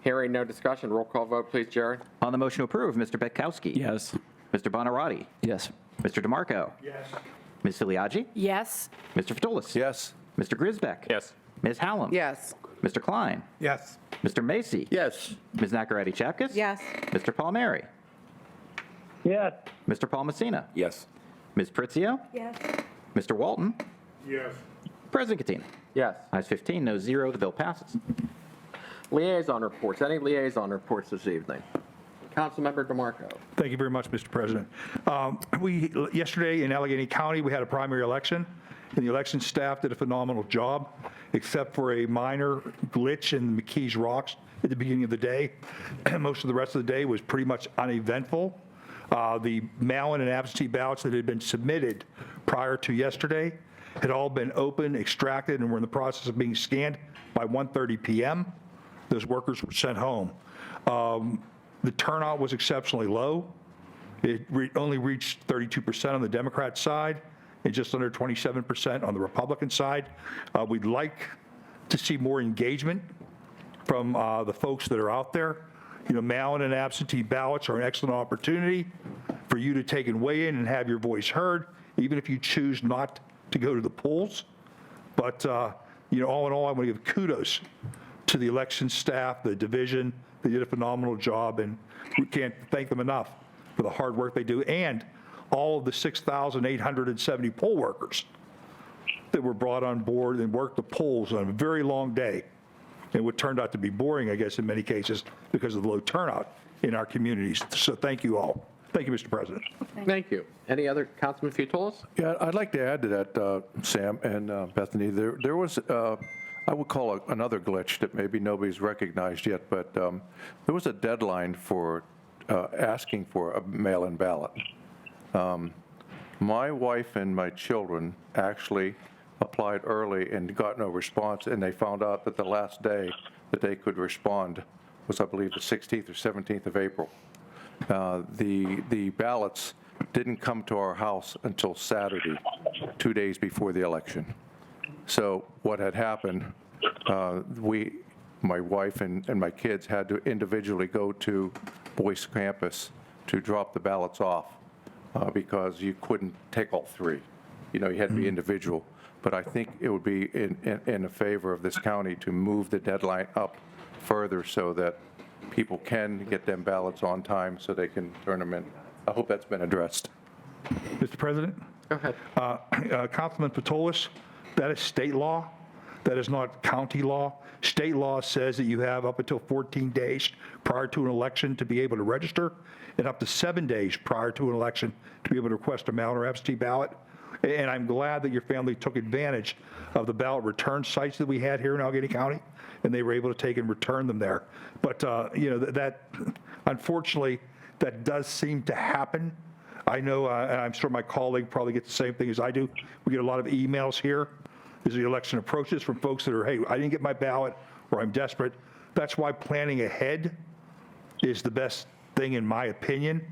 Hearing no discussion, roll call vote, please, Jared. On the motion to approve, Mr. Betkowski. Yes. Mr. Bonarotti. Yes. Mr. DeMarco. Yes. Ms. Filiaggi. Yes. Mr. Fatulis. Yes. Mr. Grisbeck. Yes. Ms. Hallam. Yes. Mr. Klein. Yes. Mr. Macy. Yes. Ms. Nacarati Chapkus. Yes. Mr. Palmieri. Yes. Mr. Palmasina. Yes. Ms. Pritzio. Yes. Mr. Walton. Yes. President Katina. Yes. Ayes 15, no 0, the bill passes. Liaison reports. Any liaison reports this evening? Councilmember DeMarco. Thank you very much, Mr. President. Yesterday in Allegheny County, we had a primary election, and the election staff did a phenomenal job, except for a minor glitch in McKees Rocks at the beginning of the day. Most of the rest of the day was pretty much uneventful. The mail-in and absentee ballots that had been submitted prior to yesterday had all been opened, extracted, and were in the process of being scanned by 1:30 p.m. Those workers were sent home. The turnout was exceptionally low. It only reached 32% on the Democrat side and just under 27% on the Republican side. We'd like to see more engagement from the folks that are out there. You know, mail-in and absentee ballots are an excellent opportunity for you to take and weigh in and have your voice heard, even if you choose not to go to the polls. But, you know, all in all, I want to give kudos to the election staff, the division. They did a phenomenal job, and we can't thank them enough for the hard work they do, and all of the 6,870 poll workers that were brought on board and worked the polls on a very long day, and what turned out to be boring, I guess, in many cases because of the low turnout in our communities. So thank you all. Thank you, Mr. President. Thank you. Any other, Councilman Futulis? Yeah, I'd like to add to that, Sam and Bethany. There was, I would call another glitch that maybe nobody's recognized yet, but there was a deadline for asking for a mail-in ballot. My wife and my children actually applied early and got no response, and they found out that the last day that they could respond was, I believe, the 16th or 17th of April. The ballots didn't come to our house until Saturday, 2 days before the election. So what had happened, my wife and my kids had to individually go to Boyce campus to drop the ballots off because you couldn't take all three. You know, you had to be individual. But I think it would be in the favor of this county to move the deadline up further so that people can get them ballots on time so they can turn them in. I hope that's been addressed. Mr. President? Go ahead. Councilman Fatulis, that is state law. That is not county law. State law says that you have up until 14 days prior to an election to be able to register, and up to 7 days prior to an election to be able to request a mail or absentee ballot. And I'm glad that your family took advantage of the ballot return sites that we had here in Allegheny County, and they were able to take and return them there. But, you know, that unfortunately, that does seem to happen. I know, and I'm sure my colleague probably gets the same thing as I do. We get a lot of emails here as the election approaches from folks that are, hey, I didn't get my ballot, or I'm desperate. That's why planning ahead is the best thing, in my opinion.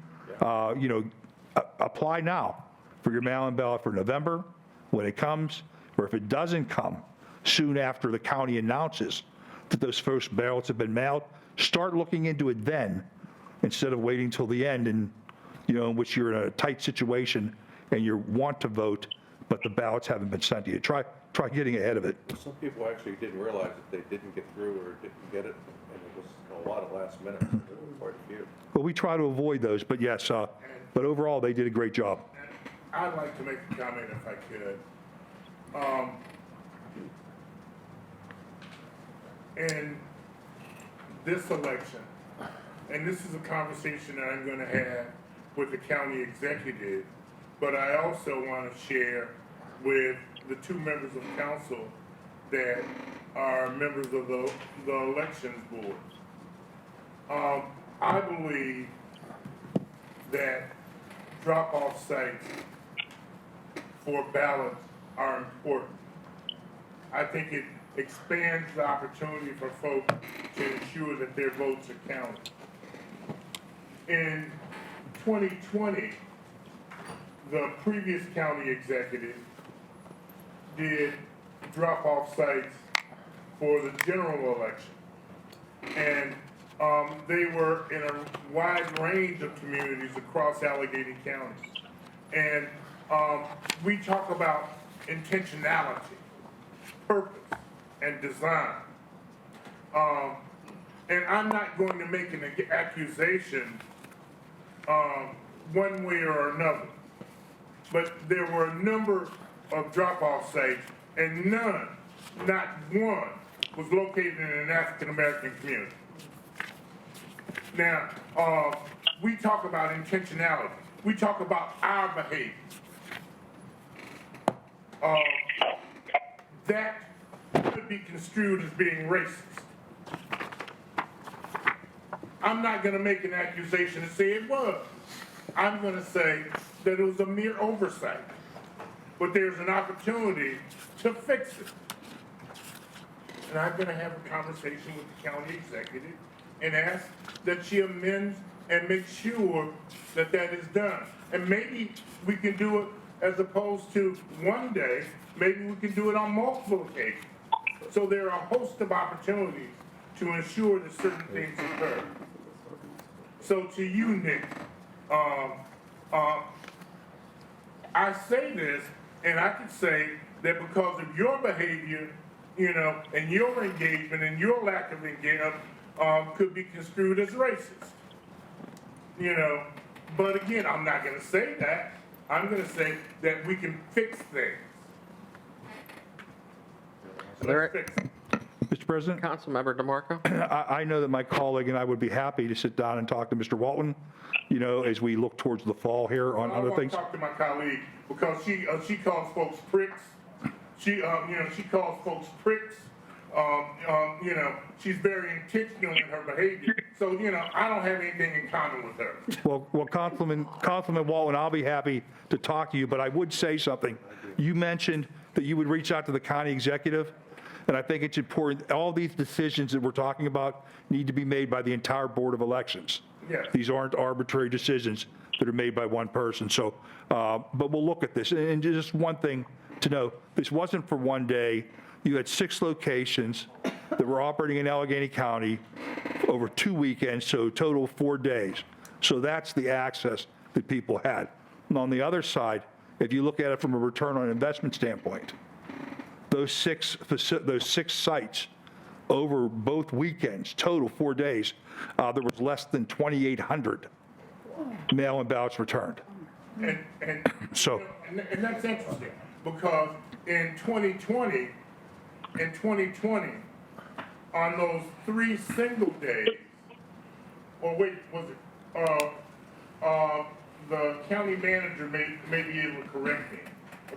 Apply now for your mail-in ballot for November when it comes, or if it doesn't come, soon after the county announces that those first ballots have been mailed, start looking into it then, instead of waiting till the end, and, in which you're in a tight situation and you want to vote, but the ballots haven't been sent to you. Try getting ahead of it. Some people actually didn't realize that they didn't get through or didn't get it, and it was a lot of last minute, quite a few. But we try to avoid those, but yes, but overall, they did a great job. I'd like to make a comment if I could. In this election, and this is a conversation that I'm going to have with the county executive, but I also want to share with the two members of council that are members of the elections board. I believe that drop-off sites for ballots are important. I think it expands the opportunity for folks to ensure that their votes are counted. In 2020, the previous county executive did drop-off sites for the general election. And they were in a wide range of communities across Allegheny County. And we talk about intentionality, purpose, and design. And I'm not going to make an accusation one way or another. But there were a number of drop-off sites, and none, not one, was located in an African-American community. Now, we talk about intentionality. We talk about our behavior. That could be construed as being racist. I'm not going to make an accusation and say it was. I'm going to say that it was a mere oversight. But there's an opportunity to fix it. And I'm going to have a conversation with the county executive and ask that she amends and make sure that that is done. And maybe we can do it as opposed to one day, maybe we can do it on multiple occasions. So there are a host of opportunities to ensure that certain things occur. So to you, Nick, I say this, and I could say that because of your behavior, and your engagement and your lack of engagement, could be construed as racist. But again, I'm not going to say that. I'm going to say that we can fix things. Let's fix it. Mr. President? Councilmember DeMarco? I know that my colleague and I would be happy to sit down and talk to Mr. Walton, as we look towards the fall here on other things. I want to talk to my colleague because she calls folks pricks. She calls folks pricks. She's very intentional in her behavior. So, I don't have anything in common with her. Well, Councilman Walton, I'll be happy to talk to you, but I would say something. You mentioned that you would reach out to the county executive, and I think it's important. All these decisions that we're talking about need to be made by the entire Board of Elections. Yes. These aren't arbitrary decisions that are made by one person. So, but we'll look at this. And just one thing to know, this wasn't for one day. You had 6 locations that were operating in Allegheny County over 2 weekends, so total 4 days. So that's the access that people had. And on the other side, if you look at it from a return on investment standpoint, those six sites over both weekends, total 4 days, there was less than 2,800 mail-in ballots returned. And So, and that's interesting because in 2020, on those 3 single days, or wait, was it, the county manager may be able to correct me,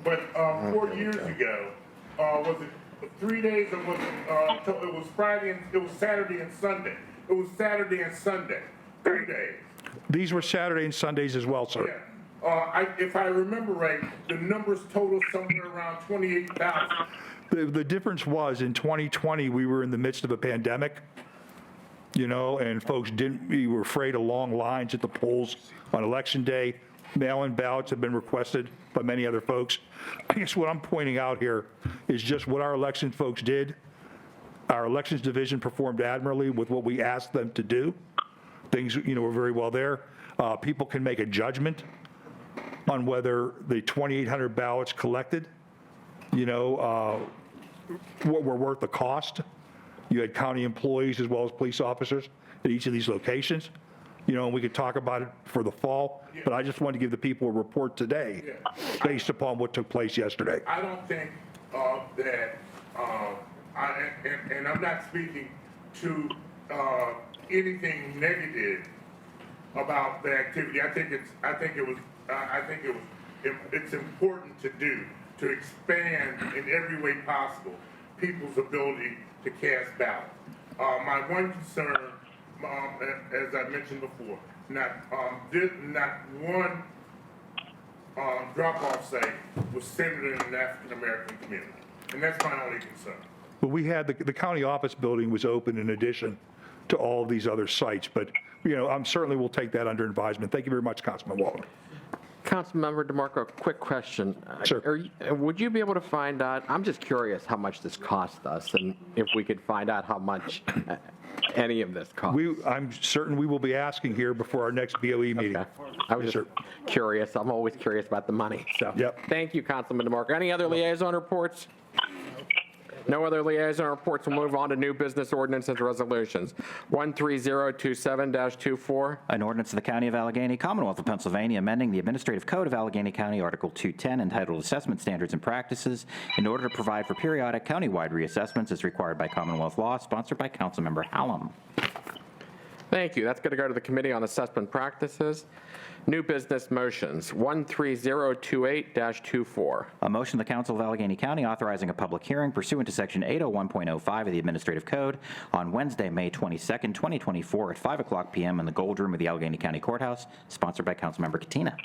but 4 years ago, was it 3 days or was it, it was Friday and, it was Saturday and Sunday. It was Saturday and Sunday, 3 days. these were Saturday and Sundays as well, sir. Yeah. If I remember right, the numbers total somewhere around 28,000. The difference was in 2020, we were in the midst of a pandemic, and folks we were afraid of long lines at the polls on election day. Mail-in ballots have been requested by many other folks. I guess what I'm pointing out here is just what our election folks did. Our elections division performed admirably with what we asked them to do. Things, were very well there. People can make a judgment on whether the 2,800 ballots collected, what were worth the cost. You had county employees as well as police officers at each of these locations. And we could talk about it for the fall, but I just wanted to give the people a report today based upon what took place yesterday. I don't think that, and I'm not speaking to anything negative about the activity. I think it's important to do, to expand in every way possible people's ability to cast ballots. My one concern, as I mentioned before, not one drop-off site was centered in an African-American community, and that's my only concern. But we had, the county office building was open in addition to all of these other sites, but, I'm certainly will take that under advisement. Thank you very much, Councilman Walton. Councilmember DeMarco, a quick question. Sure. Would you be able to find out, I'm just curious how much this cost us, and if we could find out how much any of this costs. I'm certain we will be asking here before our next BOE meeting. Okay. I was just curious. I'm always curious about the money, so. Yep. Thank you, Councilman DeMarco. Any other liaison reports? No other liaison reports. We'll move on to new business ordinances and resolutions. 13027-24. An ordinance of the County of Allegheny, Commonwealth of Pennsylvania, amending the Administrative Code of Allegheny County, Article 210, entitled Assessment Standards and Practices, in order to provide for periodic countywide reassessments as required by Commonwealth law, sponsored by Councilmember Hallam. Thank you. That's going to go to the Committee on Assessment Practices. New business motions, 13028-24. A motion of the Council of Allegheny County authorizing a public hearing pursuant to Section 801.05 of the Administrative Code on Wednesday, May 22nd, 2024 at 5 o'clock p.m. in the Gold Room of the Allegheny County Courthouse, sponsored by Councilmember Katina.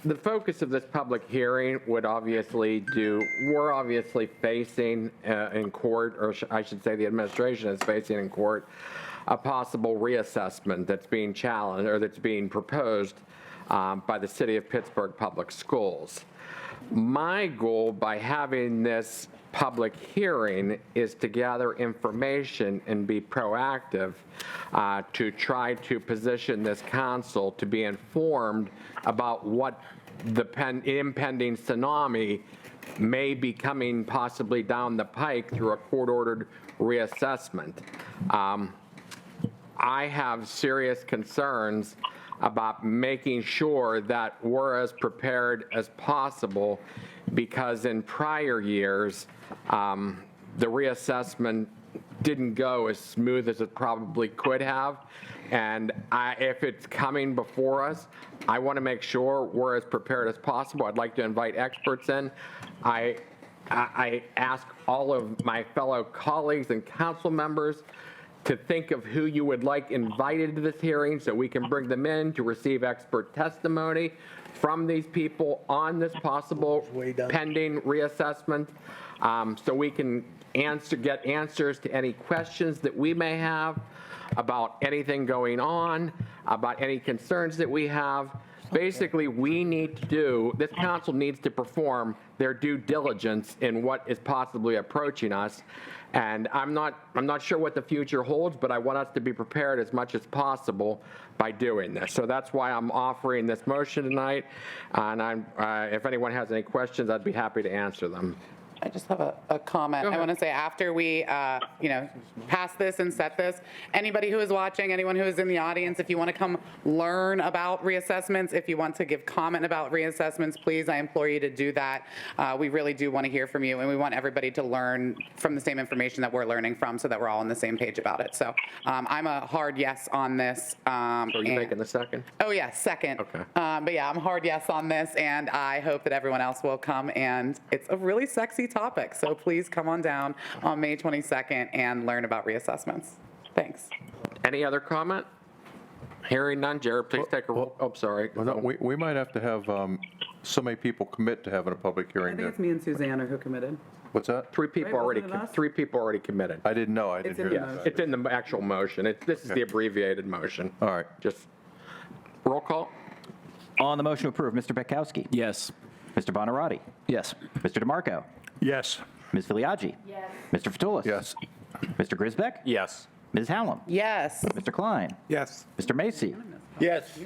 The focus of this public hearing would we're obviously facing in court, or I should say the administration is facing in court, a possible reassessment that's being challenged or that's being proposed by the City of Pittsburgh Public Schools. My goal by having this public hearing is to gather information and be proactive to try to position this council to be informed about what the impending tsunami may be coming possibly down the pike through a court-ordered reassessment. I have serious concerns about making sure that we're as prepared as possible, because in prior years, the reassessment didn't go as smooth as it probably could have. And if it's coming before us, I want to make sure we're as prepared as possible. I'd like to invite experts in. I ask all of my fellow colleagues and council members to think of who you would like invited to this hearing so we can bring them in to receive expert testimony from these people on this possible pending reassessment, so we can get answers to any questions that we may have about anything going on, about any concerns that we have. Basically, this council needs to perform their due diligence in what is possibly approaching us. And I'm not sure what the future holds, but I want us to be prepared as much as possible by doing this. So that's why I'm offering this motion tonight. And if anyone has any questions, I'd be happy to answer them. I just have a comment. I want to say after we, pass this and set this, anybody who is watching, anyone who is in the audience, if you want to come learn about reassessments, if you want to give comment about reassessments, please, I implore you to do that. We really do want to hear from you, and we want everybody to learn from the same information that we're learning from so that we're all on the same page about it. So I'm a hard yes on this. So are you making the second? Oh, yeah, second. Okay. But yeah, I'm a hard yes on this, and I hope that everyone else will come. And it's a really sexy topic, so please come on down on May 22nd and learn about reassessments. Thanks. Any other comment? Hearing none, Jared, please take a roll. Oh, sorry. Well, no, we might have to have so many people commit to having a public hearing. I think it's me and Susanna who committed. What's that? Three people Right, already, wasn't it us? 3 people already committed. I didn't know. I didn't in hear the that. Yes, it's in the actual motion. This is the abbreviated motion. All right. Just roll call? On the motion to approve, Mr. Betkowski. Yes. Mr. Bonarotti. Yes. Mr. DeMarco. Yes. Ms. Filiaggi. Yes. Mr. Fatulis. Yes. Mr. Grisbeck. Yes. Ms. Hallam. Yes. Mr. Klein. Yes. Mr. Macy. Yes.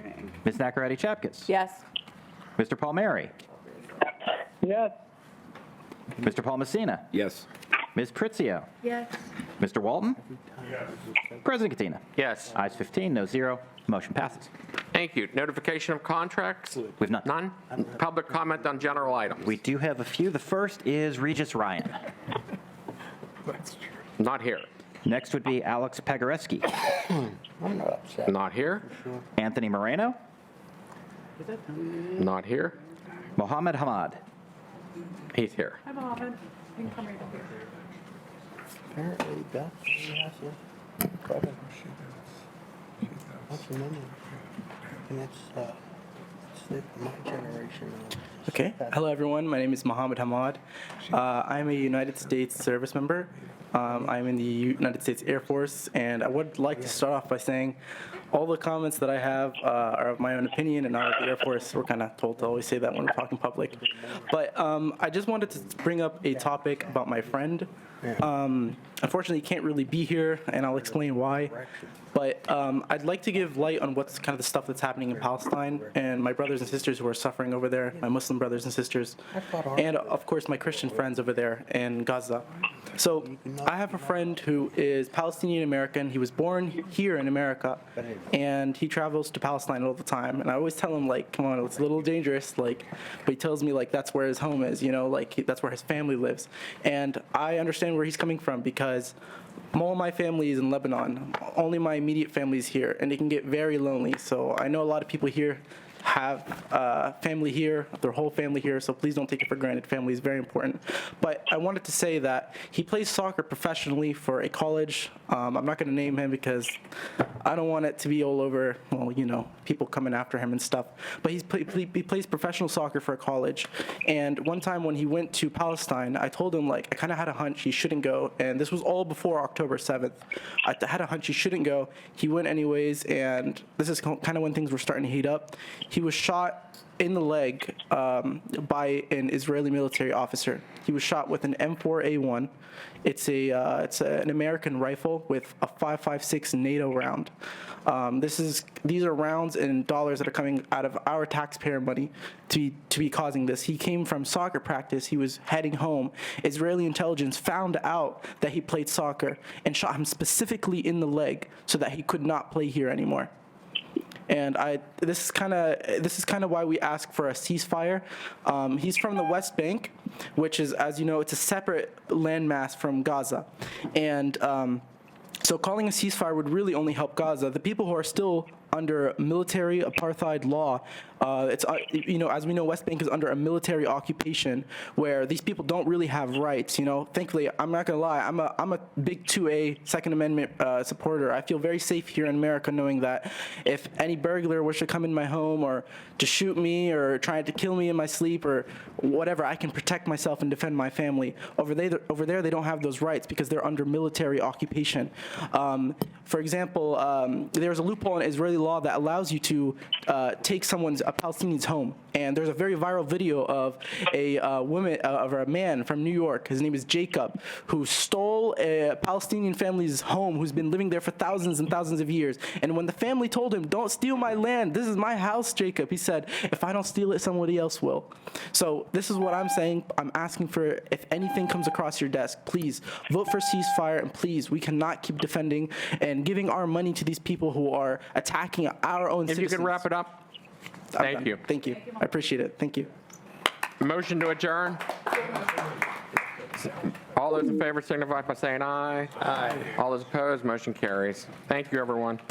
Ms. Nacarati Chapkus. Yes. Mr. Palmieri. Yes. Mr. Paul Messina. Yes. Ms. Pritzio. Yes. Mr. Walton. President Katina. Yes. Ayes 15, no zero. Motion passes. Thank you. Notification of contracts? We've none. None? Public comment on general items? We do have a few. The first is Regis Ryan. Not here. Next would be Alex Pagoreski. Not here. Anthony Moreno. Not here. Mohammed Hamad. He's here. Hi, Mohammed. You can come right up here. Apparently Beth has a problem. What's her name? And it's my generation. Okay. Hello, everyone. My name is Mohammed Hamad. I'm a United States service member. I'm in the United States Air Force, and I would like to start off by saying all the comments that I have are of my own opinion and not of the Air Force. We're kind of told to always say that when we're talking public. But I just wanted to bring up a topic about my friend. Unfortunately, he can't really be here, and I'll explain why. But I'd like to give light on what's kind of the stuff that's happening in Palestine and my brothers and sisters who are suffering over there, my Muslim brothers and sisters, and of course my Christian friends over there in Gaza. So I have a friend who is Palestinian American. He was born here in America, and he travels to Palestine all the time. And I always tell him, like, come on, it's a little dangerous, like, but he tells me, like, that's where his home is, you know, like, that's where his family lives. And I understand where he's coming from because all my family is in Lebanon. Only my immediate family is here, and it can get very lonely. So I know a lot of people here have family here, their whole family here, so please don't take it for granted. Family is very important. But I wanted to say that he plays soccer professionally for a college. I'm not going to name him because I don't want it to be all over, well, you know, people coming after him and stuff. But he plays professional soccer for a college. And one time when he went to Palestine, I told him, like, I kind of had a hunch he shouldn't go. And this was all before October 7th. I had a hunch he shouldn't go. He went anyways, and this is kind of when things were starting to heat up. He was shot in the leg by an Israeli military officer. He was shot with an M4A1. It's an American rifle with a .556 NATO round. These are rounds and dollars that are coming out of our taxpayer money to be causing this. He came from soccer practice. He was heading home. Israeli intelligence found out that he played soccer and shot him specifically in the leg so that he could not play here anymore. And this is kind of why we ask for a ceasefire. He's from the West Bank, which is, as you know, it's a separate landmass from Gaza. And so calling a ceasefire would really only help Gaza. The people who are still under military apartheid law, as we know, West Bank is under a military occupation where these people don't really have rights. You know, thankfully, I'm not gonna lie, I'm a big 2A Second Amendment supporter. I feel very safe here in America, knowing that if any burglar was to come in my home or to shoot me or try to kill me in my sleep or whatever, I can protect myself and defend my family. Over there, they don't have those rights because they're under military occupation. For example, there's a loophole in Israeli law that allows you to take a Palestinian's home. And there's a very viral video of a man from New York. His name is Jacob, who stole a Palestinian family's home, who's been living there for thousands and thousands of years. And when the family told him, "Don't steal my land. This is my house, Jacob," he said, "If I don't steal it, somebody else will." So this is what I'm saying. I'm asking for, if anything comes across your desk, please vote for ceasefire, and please, we cannot keep defending and giving our money to these people who are attacking our own citizens. If you could wrap it up. Thank you. Thank you. I appreciate it. Thank you. Motion to adjourn. All those in favor signify by saying aye. Aye. All those opposed, motion carries. Thank you, everyone.